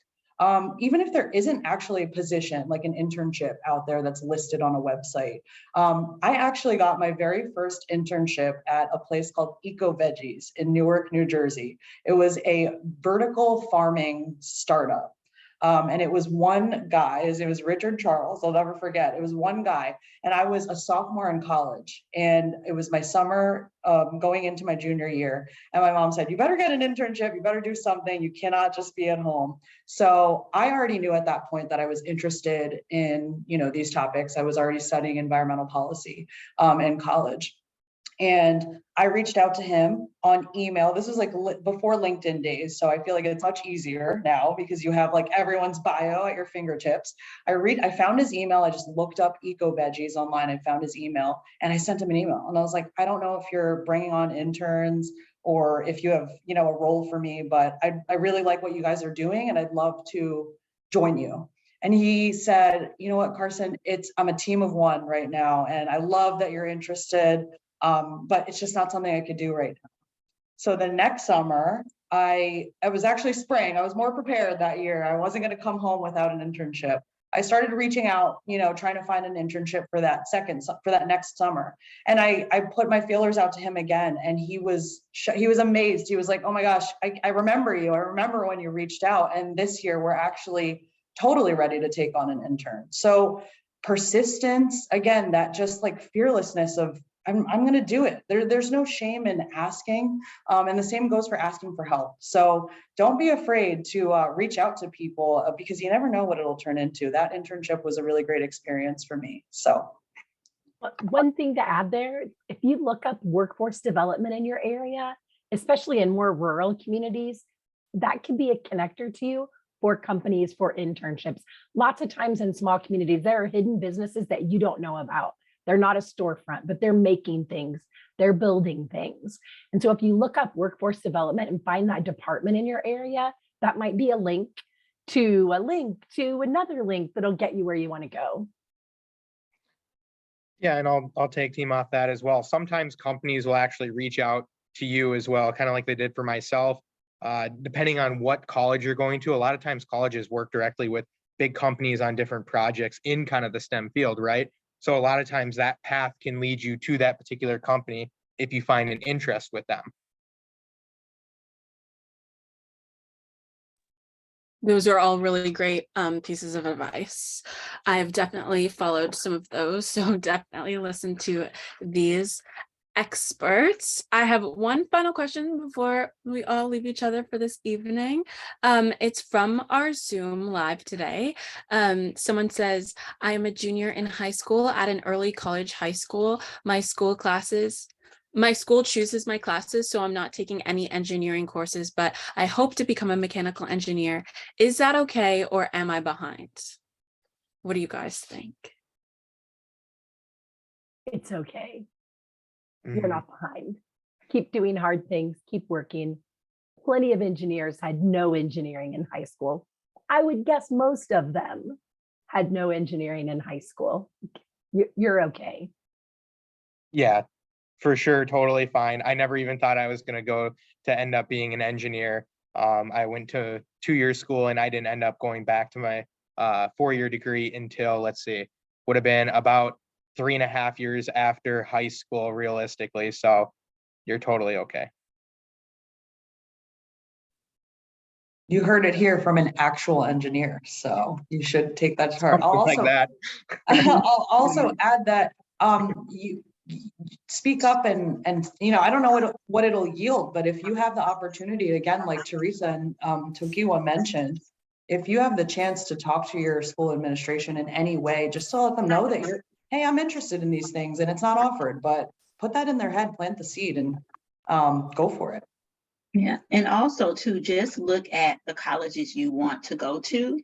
Even if there isn't actually a position like an internship out there that's listed on a website. I actually got my very first internship at a place called Eco Veggies in Newark, New Jersey. It was a vertical farming startup. And it was one guy, his name was Richard Charles, I'll never forget. It was one guy, and I was a sophomore in college, and it was my summer going into my junior year. And my mom said, you better get an internship, you better do something, you cannot just be at home. So I already knew at that point that I was interested in, these topics. I was already studying environmental policy in college. And I reached out to him on email. This was like before LinkedIn days. So I feel like it's much easier now because you have like everyone's bio at your fingertips. I found his email. I just looked up Eco Veggies online. I found his email and I sent him an email. And I was like, I don't know if you're bringing on interns or if you have, a role for me, but I really like what you guys are doing and I'd love to join you. And he said, you know what, Carsen, I'm a team of one right now. And I love that you're interested. But it's just not something I could do right now. So the next summer, it was actually spring. I was more prepared that year. I wasn't going to come home without an internship. I started reaching out, trying to find an internship for that next summer. And I put my feelers out to him again, and he was amazed. He was like, oh my gosh, I remember you. I remember when you reached out. And this year we're actually totally ready to take on an intern. So persistence, again, that just like fearlessness of, I'm going to do it. There's no shame in asking. And the same goes for asking for help. So don't be afraid to reach out to people because you never know what it'll turn into. That internship was a really great experience for me. So one thing to add there, if you look up workforce development in your area, especially in more rural communities, that can be a connector to you for companies, for internships. Lots of times in small communities, there are hidden businesses that you don't know about. They're not a storefront, but they're making things, they're building things. And so if you look up workforce development and find that department in your area, that might be a link to another link that'll get you where you want to go. Yeah, and I'll take team off that as well. Sometimes companies will actually reach out to you as well, kind of like they did for myself. Depending on what college you're going to, a lot of times colleges work directly with big companies on different projects in kind of the STEM field, right? So a lot of times that path can lead you to that particular company if you find an interest with them. Those are all really great pieces of advice. I've definitely followed some of those, so definitely listen to these. experts. I have one final question before we all leave each other for this evening. It's from our Zoom live today. Someone says, I am a junior in high school at an early college high school. My school chooses my classes, so I'm not taking any engineering courses, but I hope to become a mechanical engineer. Is that okay, or am I behind? What do you guys think? It's okay. You're not behind. Keep doing hard things, keep working. Plenty of engineers had no engineering in high school. I would guess most of them had no engineering in high school. You're okay. Yeah, for sure, totally fine. I never even thought I was going to go to end up being an engineer. I went to 2-year school and I didn't end up going back to my 4-year degree until, let's see, would have been about 3.5 years after high school, realistically. So you're totally okay. You heard it here from an actual engineer, so you should take that to heart. I'll also, I'll also add that you speak up and I don't know what it'll yield, but if you have the opportunity, again, like Teresa and Tokiwa mentioned, if you have the chance to talk to your school administration in any way, just to let them know that you're, hey, I'm interested in these things and it's not offered, but put that in their head, plant the seed, and go for it. Yeah, and also to just look at the colleges you want to go to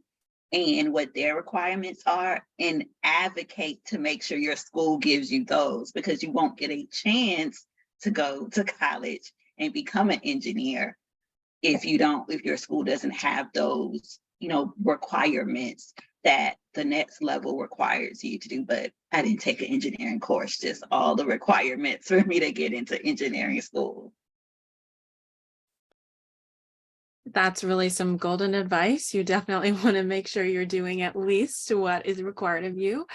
and what their requirements are, and advocate to make sure your school gives you those, because you won't get a chance to go to college and become an engineer if your school doesn't have those, requirements that the next level requires you to do. But I didn't take an engineering course, just all the requirements for me to get into engineering school. That's really some golden advice. You definitely want to make sure you're doing at least what is required of you.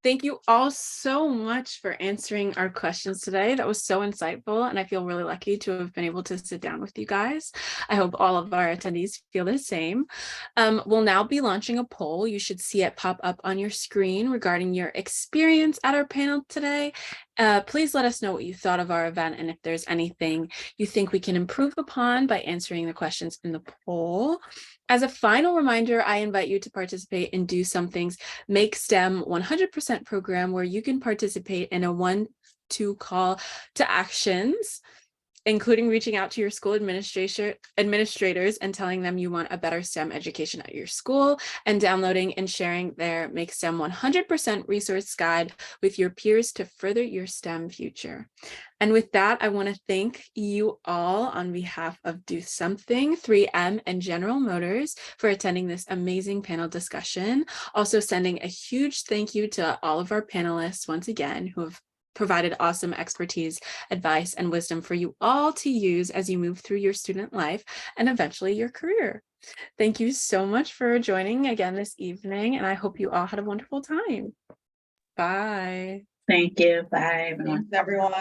Thank you all so much for answering our questions today. That was so insightful, and I feel really lucky to have been able to sit down with you guys. I hope all of our attendees feel the same. We'll now be launching a poll. You should see it pop up on your screen regarding your experience at our panel today. Please let us know what you thought of our event and if there's anything you think we can improve upon by answering the questions in the poll. As a final reminder, I invite you to participate in DoSomething's Make STEM 100% program, where you can participate in a 1-2 call to actions, including reaching out to your school administrators and telling them you want a better STEM education at your school, and downloading and sharing their Make STEM 100% resource guide with your peers to further your STEM future. And with that, I want to thank you all on behalf of DoSomething, 3M, and General Motors for attending this amazing panel discussion. Also sending a huge thank you to all of our panelists once again, who have provided awesome expertise, advice, and wisdom for you all to use as you move through your student life and eventually your career. Thank you so much for joining again this evening, and I hope you all had a wonderful time. Bye. Thank you. Bye, everyone. Thanks, everyone.